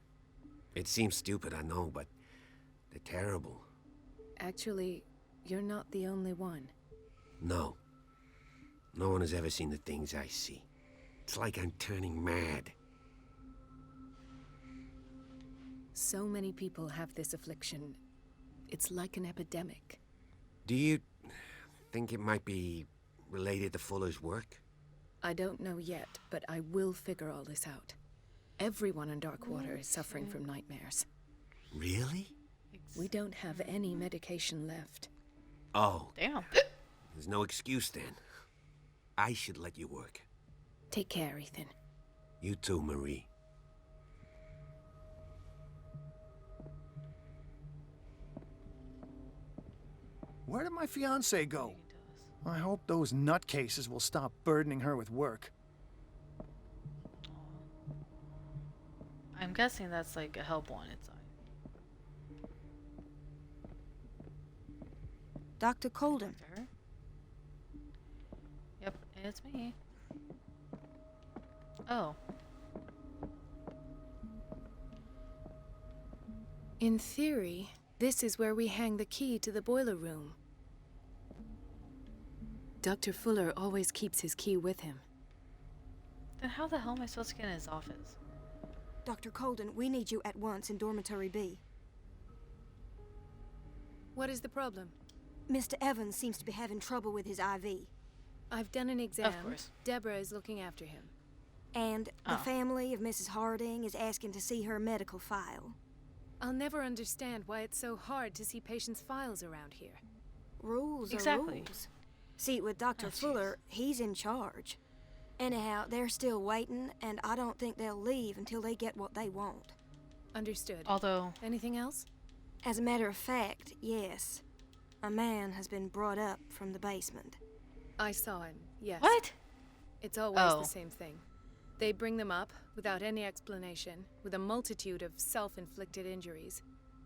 It seems stupid, I know, but they're terrible. Actually, you're not the only one. No. No one has ever seen the things I see. It's like I'm turning mad. So many people have this affliction. It's like an epidemic. Do you think it might be related to Fuller's work? I don't know yet, but I will figure all this out. Everyone in Darkwater is suffering from nightmares. Really? We don't have any medication left. Oh, Damn. there's no excuse then. I should let you work. Take care, Ethan. You too, Marie. Where did my fiance go? He does. I hope those nutcases will stop burdening her with work. I'm guessing that's like a help wanted sign. Dr. Colden. Doctor? Yep, it's me. Oh. In theory, this is where we hang the key to the boiler room. Dr. Fuller always keeps his key with him. Then how the hell am I supposed to get in his office? Dr. Colden, we need you at once in Dormitory B. What is the problem? Mr. Evans seems to be having trouble with his IV. I've done an exam. course. Deborah is looking after him. And the Oh. family of Mrs. Harding is asking to see her medical file. I'll never understand why it's so hard to see patients' files around here. Rules Exactly. are rules. See, with Dr. Oh, jeez. Fuller, he's in charge. Anyhow, they're still waiting, and I don't think they'll leave until they get what they want. Understood. Although, Anything else? As a matter of fact, yes. A man has been brought up from the basement. I saw him, yes. what? It's always Oh. the same thing. They bring them up without any explanation, with a multitude of self-inflicted injuries.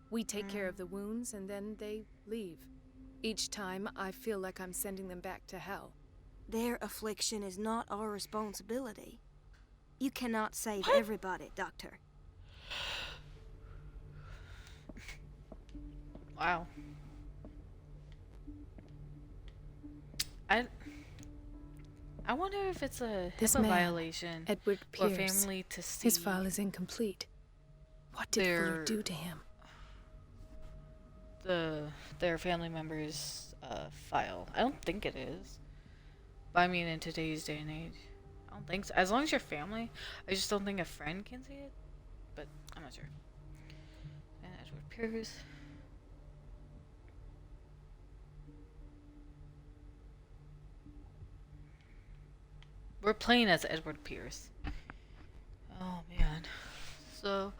We take care of the wounds, and then they leave. Each time, I feel like I'm sending them back to hell. Their affliction is not our responsibility. You cannot save everybody, Doctor. Wow. I wonder if it's a This HIPAA man, violation Edward for Pierce. family to see His file is incomplete. What did Fuller their- do to him? their family members' file. I don't think it is. But I mean, in today's day and age, I don't think so. As long as you're family, I just don't think a friend can see it. But I'm not sure. And Edward Pierce. We're playing as Edward Pierce. Oh man. So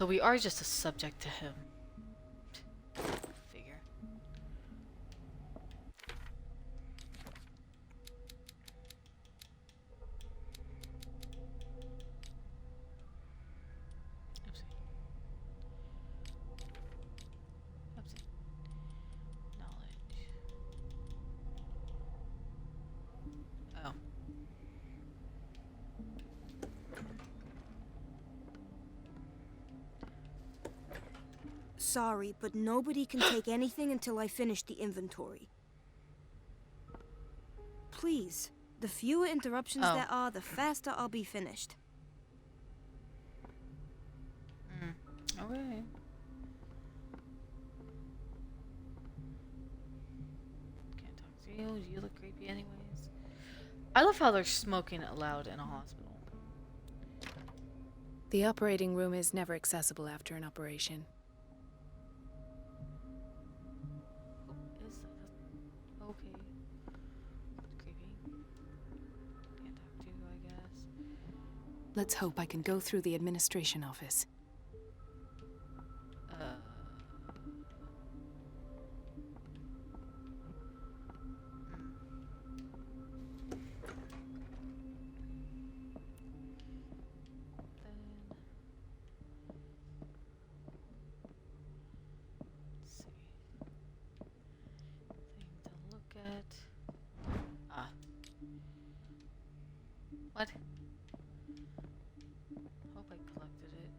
we are just a subject to him. Figure. Oopsie. Oopsie. Knowledge. Oh. Sorry, but nobody can take anything until I finish the inventory. Please, the fewer interruptions Oh. there are, the faster I'll be finished. Okay. Can't talk to you. You look creepy anyways. I love how they're smoking aloud in a hospital. The operating room is never accessible after an operation. Who is that? Okay. Creepy. Can't talk to you, I guess. Let's hope I can go through the administration office. Let's see. Thing to look at. Ah. What? Hope I collected it.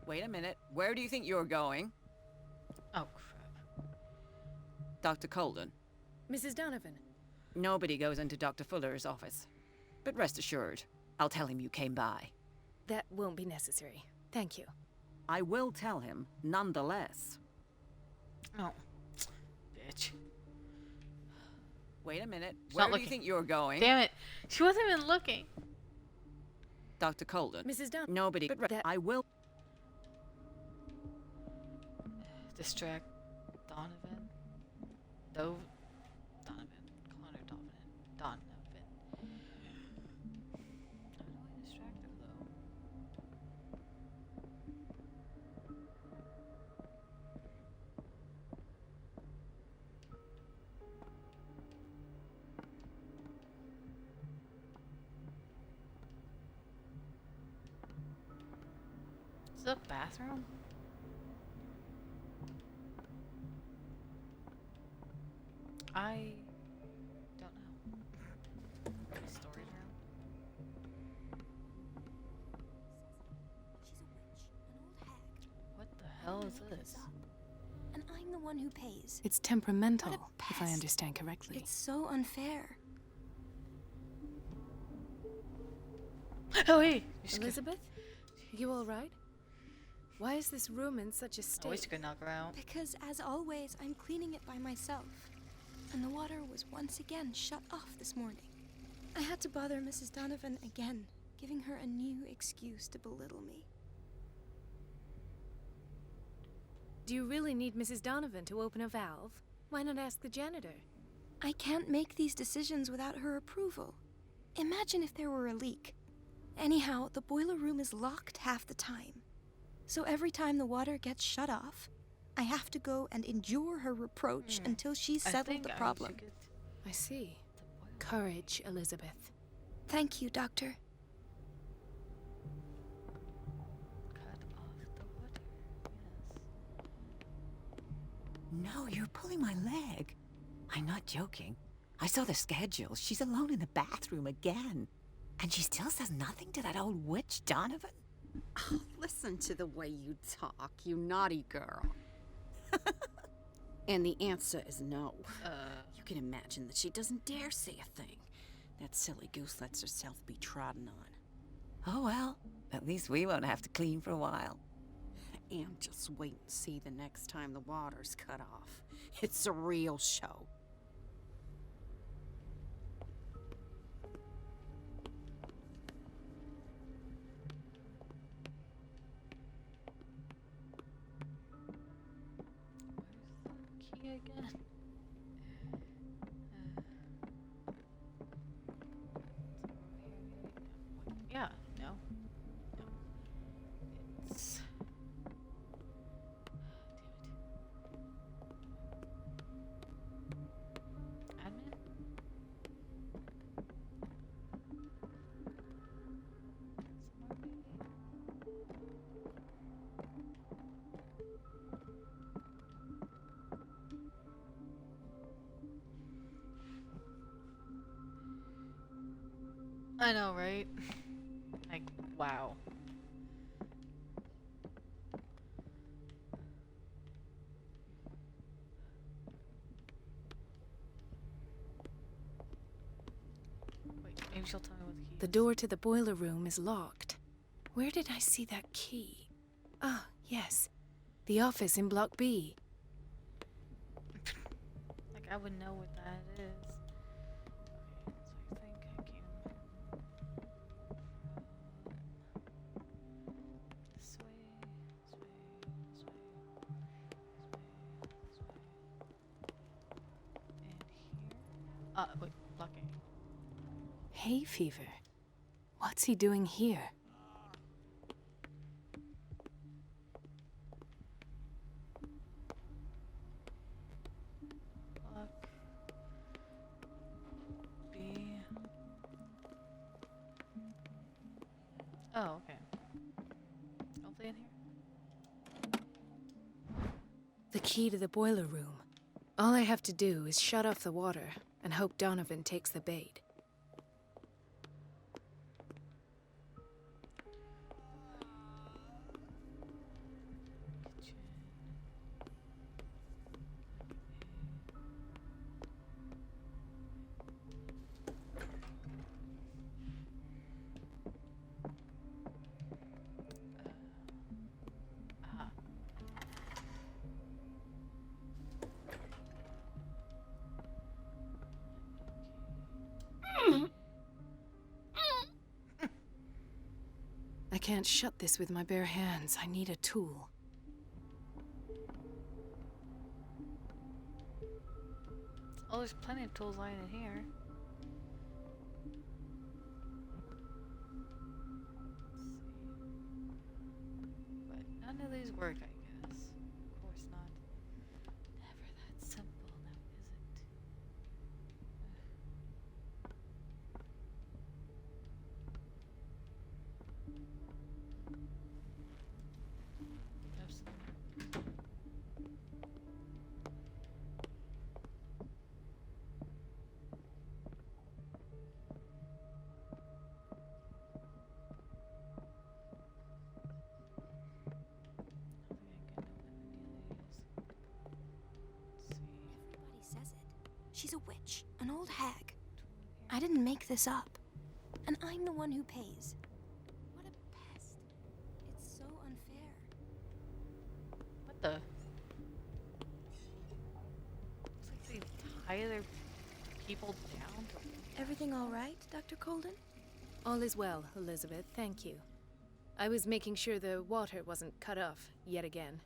Wait a minute. Where do you think you're going? Oh crap. Dr. Colden. Mrs. Donovan. Nobody goes into Dr. Fuller's office. But rest assured, I'll tell him you came by. That won't be necessary. Thank you. I will tell him, nonetheless. Oh. Bitch. Wait a minute. She's Where not do you looking. think you're going? Damn it. She wasn't even looking. Dr. Colden. Mrs. Donovan. Nobody. But That- I will. Distract Donovan. Donovan. Connor Donovan. How do I distract her though? Is it a bathroom? I don't know. Storage room? She's a witch, an old hag. What the hell is this? And I'm the one who pays. It's temperamental, What a if I pest. understand correctly. It's so unfair. Oh wait! You just Elizabeth? You all right? Why is this room in such a I wish you state? could knock her out. Because, as always, I'm cleaning it by myself. And the water was once again shut off this morning. I had to bother Mrs. Donovan again, giving her a new excuse to belittle me. Do you really need Mrs. Donovan to open a valve? Why not ask the janitor? I can't make these decisions without her approval. Imagine if there were a leak. Anyhow, the boiler room is locked half the time. So every time the water gets shut off, I have to go and endure her reproach until she's settled the problem. I see. Courage, Elizabeth. Thank you, Doctor. Cut off the water. Yes. No, you're pulling my leg. I'm not joking. I saw the schedule. She's alone in the bathroom again. And she still says nothing to that old witch, Donovan? Oh, listen to the way you talk, you naughty girl. And the answer is no. You can imagine that she doesn't dare say a thing. That silly goose lets herself be trodden on. Oh well, at least we won't have to clean for a while. And just wait and see the next time the water's cut off. It's a real show. Key again. Yeah, no. No. It's. Damn it. Admin? I know, right? Like, wow. Wait, maybe she'll tell me what the key The is. door to the boiler room is locked. Where did I see that key? Ah, yes. The office in Block B. Like, I would know what that is. Okay, so I think I can. This way, this way, this way, this way, this way. And here. Wait, blocking. Hay fever. What's he doing here? Block B. Oh, okay. Hopefully in here. The key to the boiler room. All I have to do is shut off the water and hope Donovan takes the bait. Kitchen. I can't shut this with my bare hands. I need a tool. Oh, there's plenty of tools lying in here. Let's see. But none of these work, I guess. Of course not. Never that simple, now is it? Absolutely. Everybody says it. She's a witch, an old hag. I didn't make this up. And I'm the one who pays. What a pest. It's so unfair. What the? Looks like they tie their people down. Everything all right, Dr. Colden? All is well, Elizabeth, thank you. I was making sure the water wasn't cut off yet again.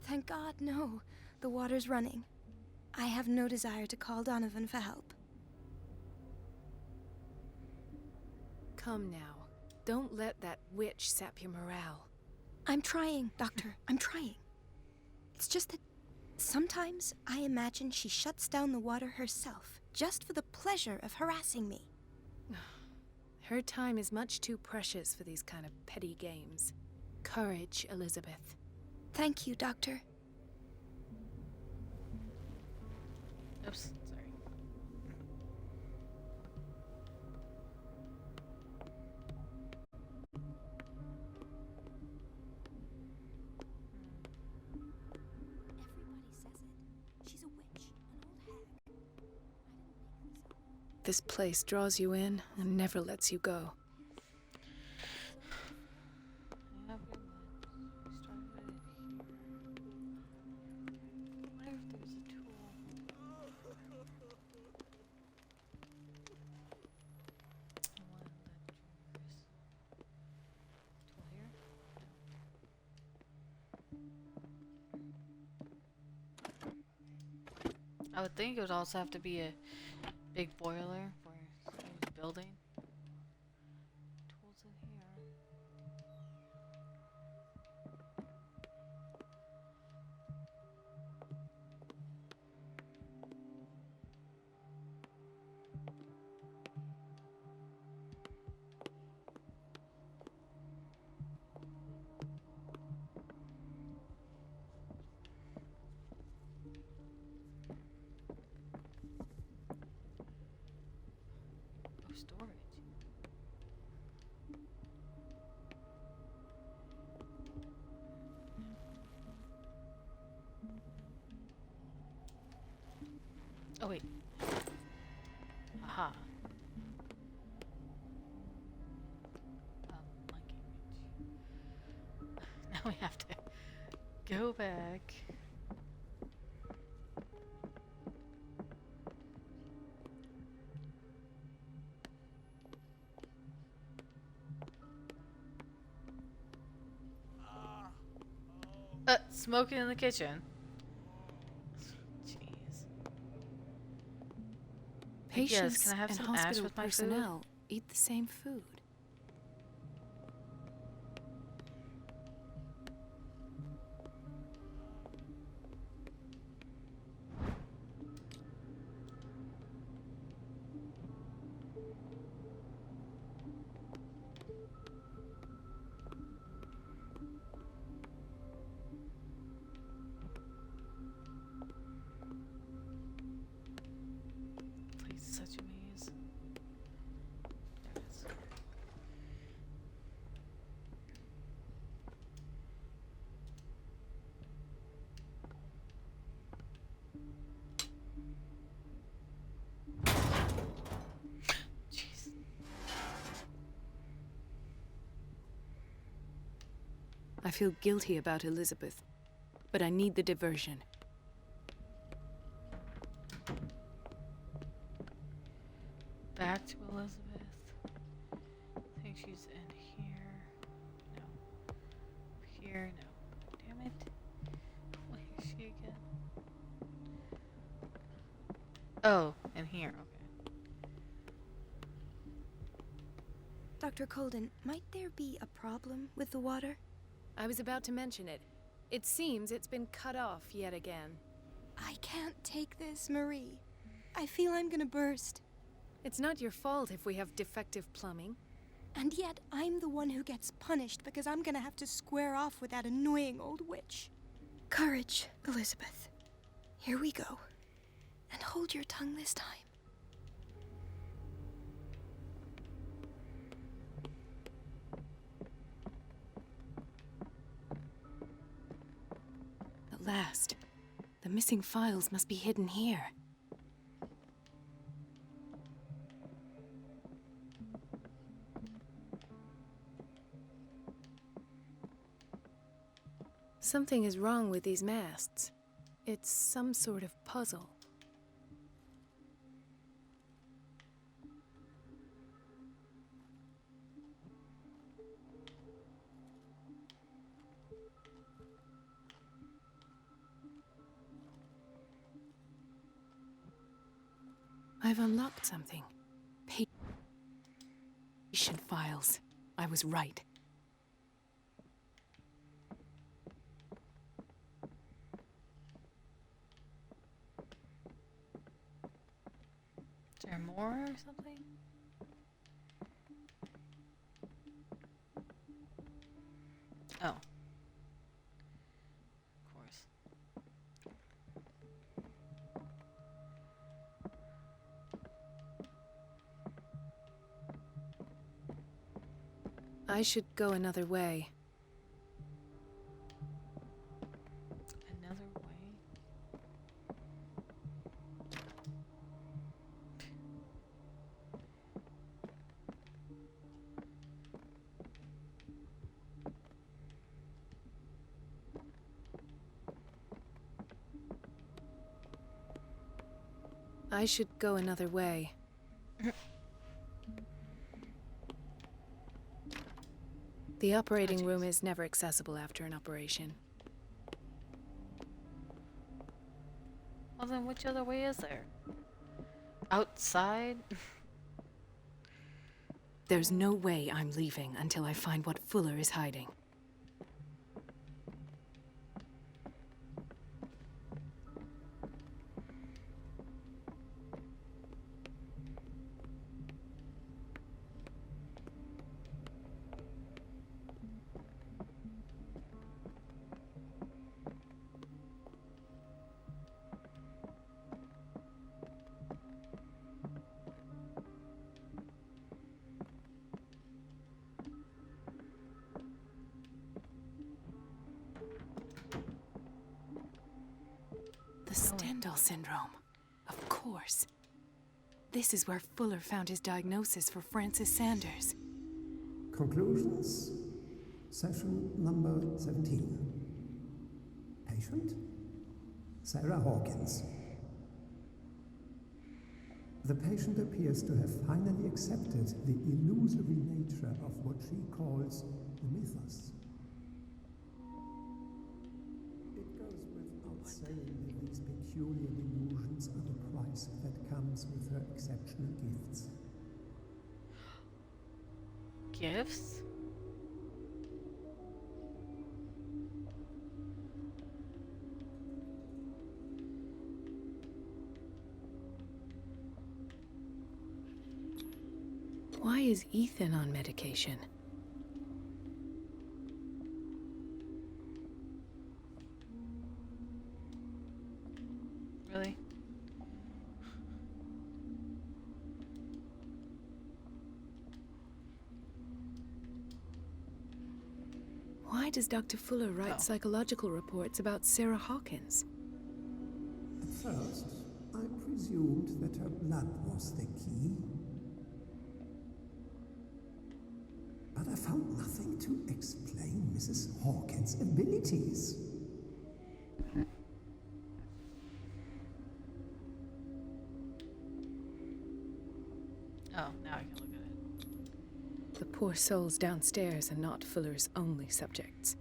Thank God, no. The water's running. I have no desire to call Donovan for help. Come now. Don't let that witch sap your morale. I'm trying, Doctor. I'm trying. It's just that sometimes I imagine she shuts down the water herself, just for the pleasure of harassing me. Her time is much too precious for these kind of petty games. Courage, Elizabeth. Thank you, Doctor. Oops, sorry. Everybody says it. She's a witch, an old hag. I didn't make this up. This place draws you in and never lets you go. I would think it would also have to be a big boiler for someone's building. Tools in here. Oh, storage. Oh wait. Aha. Monkey witch. Now we have to go back. Smoking in the kitchen. Jeez. Patients can I have and some ash hospital with my food? personnel eat the same food. Please, such a maze. There it is. Jeez. I feel guilty about Elizabeth, but I need the diversion. Back to Elizabeth. I think she's in here. No. Up here, no. Damn it. Where is she again? Oh, in here, okay. Dr. Colden, might there be a problem with the water? I was about to mention it. It seems it's been cut off yet again. I can't take this, Marie. I feel I'm gonna burst. It's not your fault if we have defective plumbing. And yet, I'm the one who gets punished because I'm gonna have to square off with that annoying old witch. Courage, Elizabeth. Here we go. And hold your tongue this time. At last. The missing files must be hidden here. Something is wrong with these masts. It's some sort of puzzle. I've unlocked something. Patient files. I was right. Is there more or something? Oh. Of course. I should go another way. Another way? I should go another way. The operating room is never accessible after an operation. Well then, which other way is there? Outside? There's no way I'm leaving until I find what Fuller is hiding. The Stendhal syndrome. Of course. This is where Fuller found his diagnosis for Francis Sanders. Conclusions. Session number 17. Patient? Sarah Hawkins. The patient appears to have finally accepted the illusory nature of what she calls the mythos. It goes without saying that these peculiar delusions are the price that comes with her exceptional gifts. Gifts? Why is Ethan on medication? Really? Why does Dr. Fuller write psychological reports about Sarah Hawkins? At first, I presumed that her blood was the key. But I found nothing to explain Mrs. Hawkins' abilities. Oh, now I can look at it. The poor souls downstairs are not Fuller's only subjects.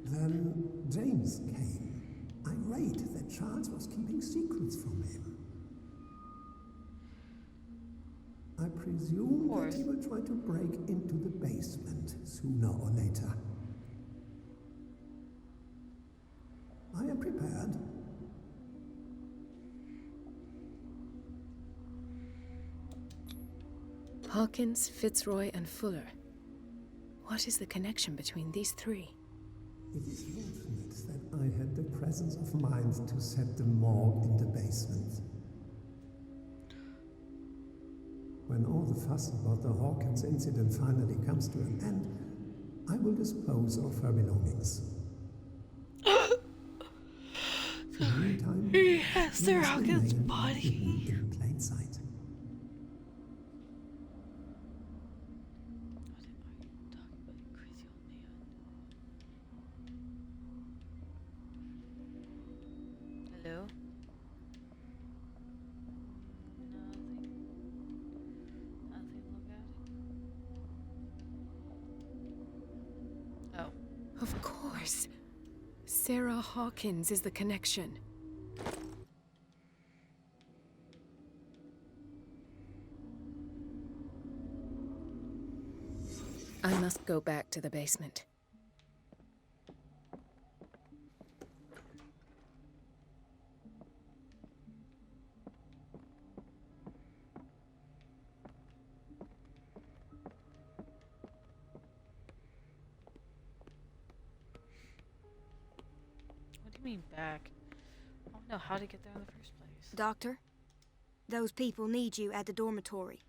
Then James came, irate that Charles was keeping secrets from him. I presume that he will try to break into the basement sooner or later. I am prepared. Hawkins, Fitzroy, and Fuller. What is the connection between these three? It is fortunate that I had the presence of mind to set the morgue in the basement. When all the fuss about the Hawkins incident finally comes to an end, I will dispose of her belongings. In the meantime, Yes, Sarah Hawkins' body. In plain sight. Hello? Nothing look at. Oh. Of course. Sarah Hawkins is the connection. I must go back to the basement. What do you mean back? I don't know how to get there in the first place. Doctor, those people need you at the dormitory.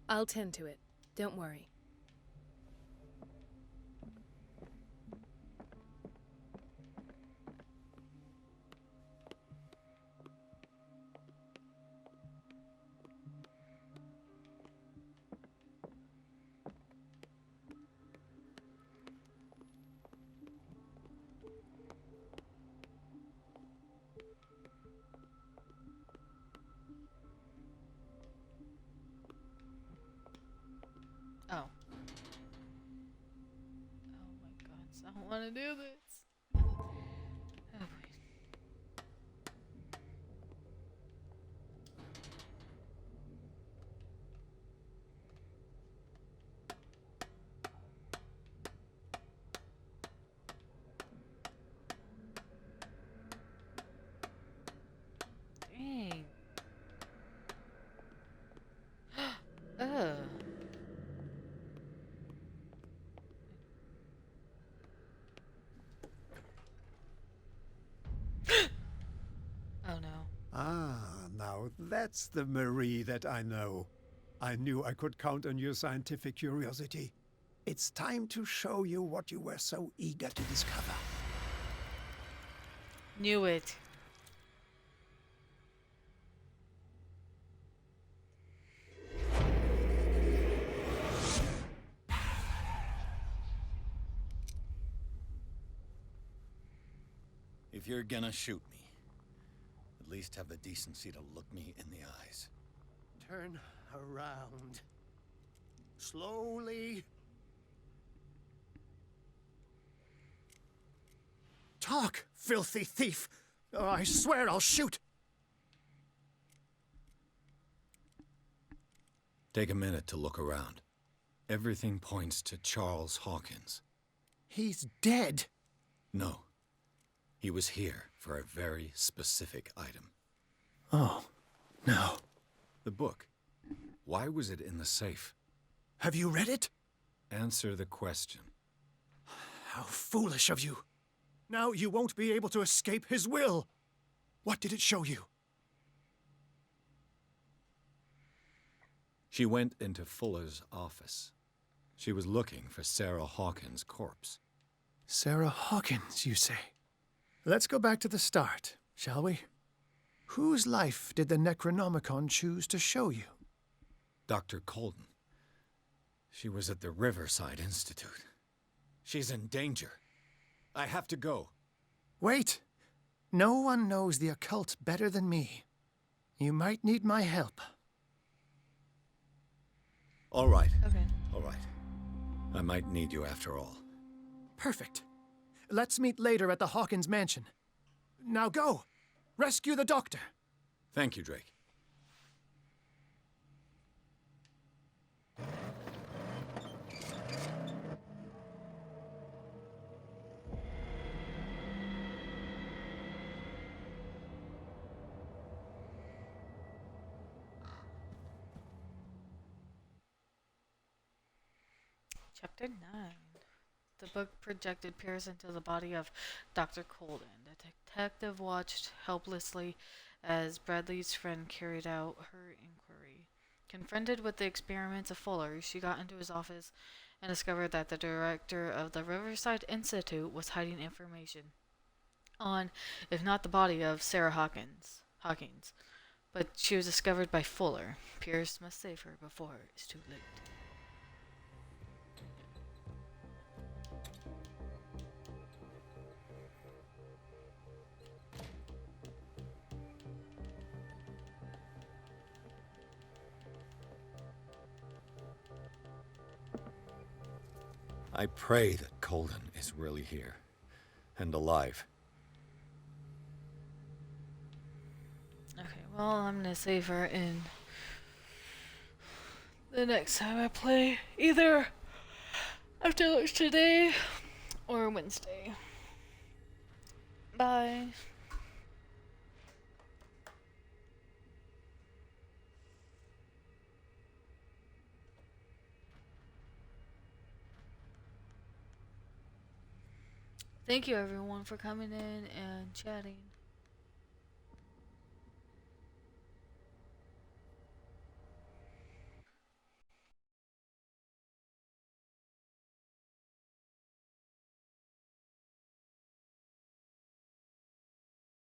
I'll tend to it. Don't worry. Oh. Oh my god, I don't want to do this. Oh boy. Dang. Ugh. Oh no. Ah, now that's the Marie that I know. I knew I could count on your scientific curiosity. It's time to show you what you were so eager to discover. Knew it. If you're gonna shoot me, at least have the decency to look me in the eyes. Turn around. Slowly. Talk, filthy thief! Or I swear I'll shoot! Take a minute to look around. Everything points to Charles Hawkins. He's dead! No. He was here for a very specific item. Oh, no. The book. Why was it in the safe? Have you read it? Answer the question. How foolish of you. Now you won't be able to escape his will. What did it show you? She went into Fuller's office. She was looking for Sarah Hawkins' corpse. Sarah Hawkins, you say? Let's go back to the start, shall we? Whose life did the Necronomicon choose to show you? Dr. Colden. She was at the Riverside Institute. She's in danger. I have to go. Wait! No one knows the occult better than me. You might need my help. All right. Okay. All right. I might need you after all. Perfect. Let's meet later at the Hawkins mansion. Now go! Rescue the doctor! Thank you, Drake. Chapter 9. The book projected peers into the body of Dr. Colden. The detective watched helplessly as Bradley's friend carried out her inquiry. Confronted with the experiments of Fuller, she got into his office and discovered that the director of the Riverside Institute was hiding information on, if not the body of Sarah Hawkins. But she was discovered by Fuller. Pierce must save her before it's too late. I pray that Colden is really here and alive. Okay, well, I'm gonna save her in the next time I play, either after lunch today or Wednesday. Bye. Thank you everyone for coming in and chatting.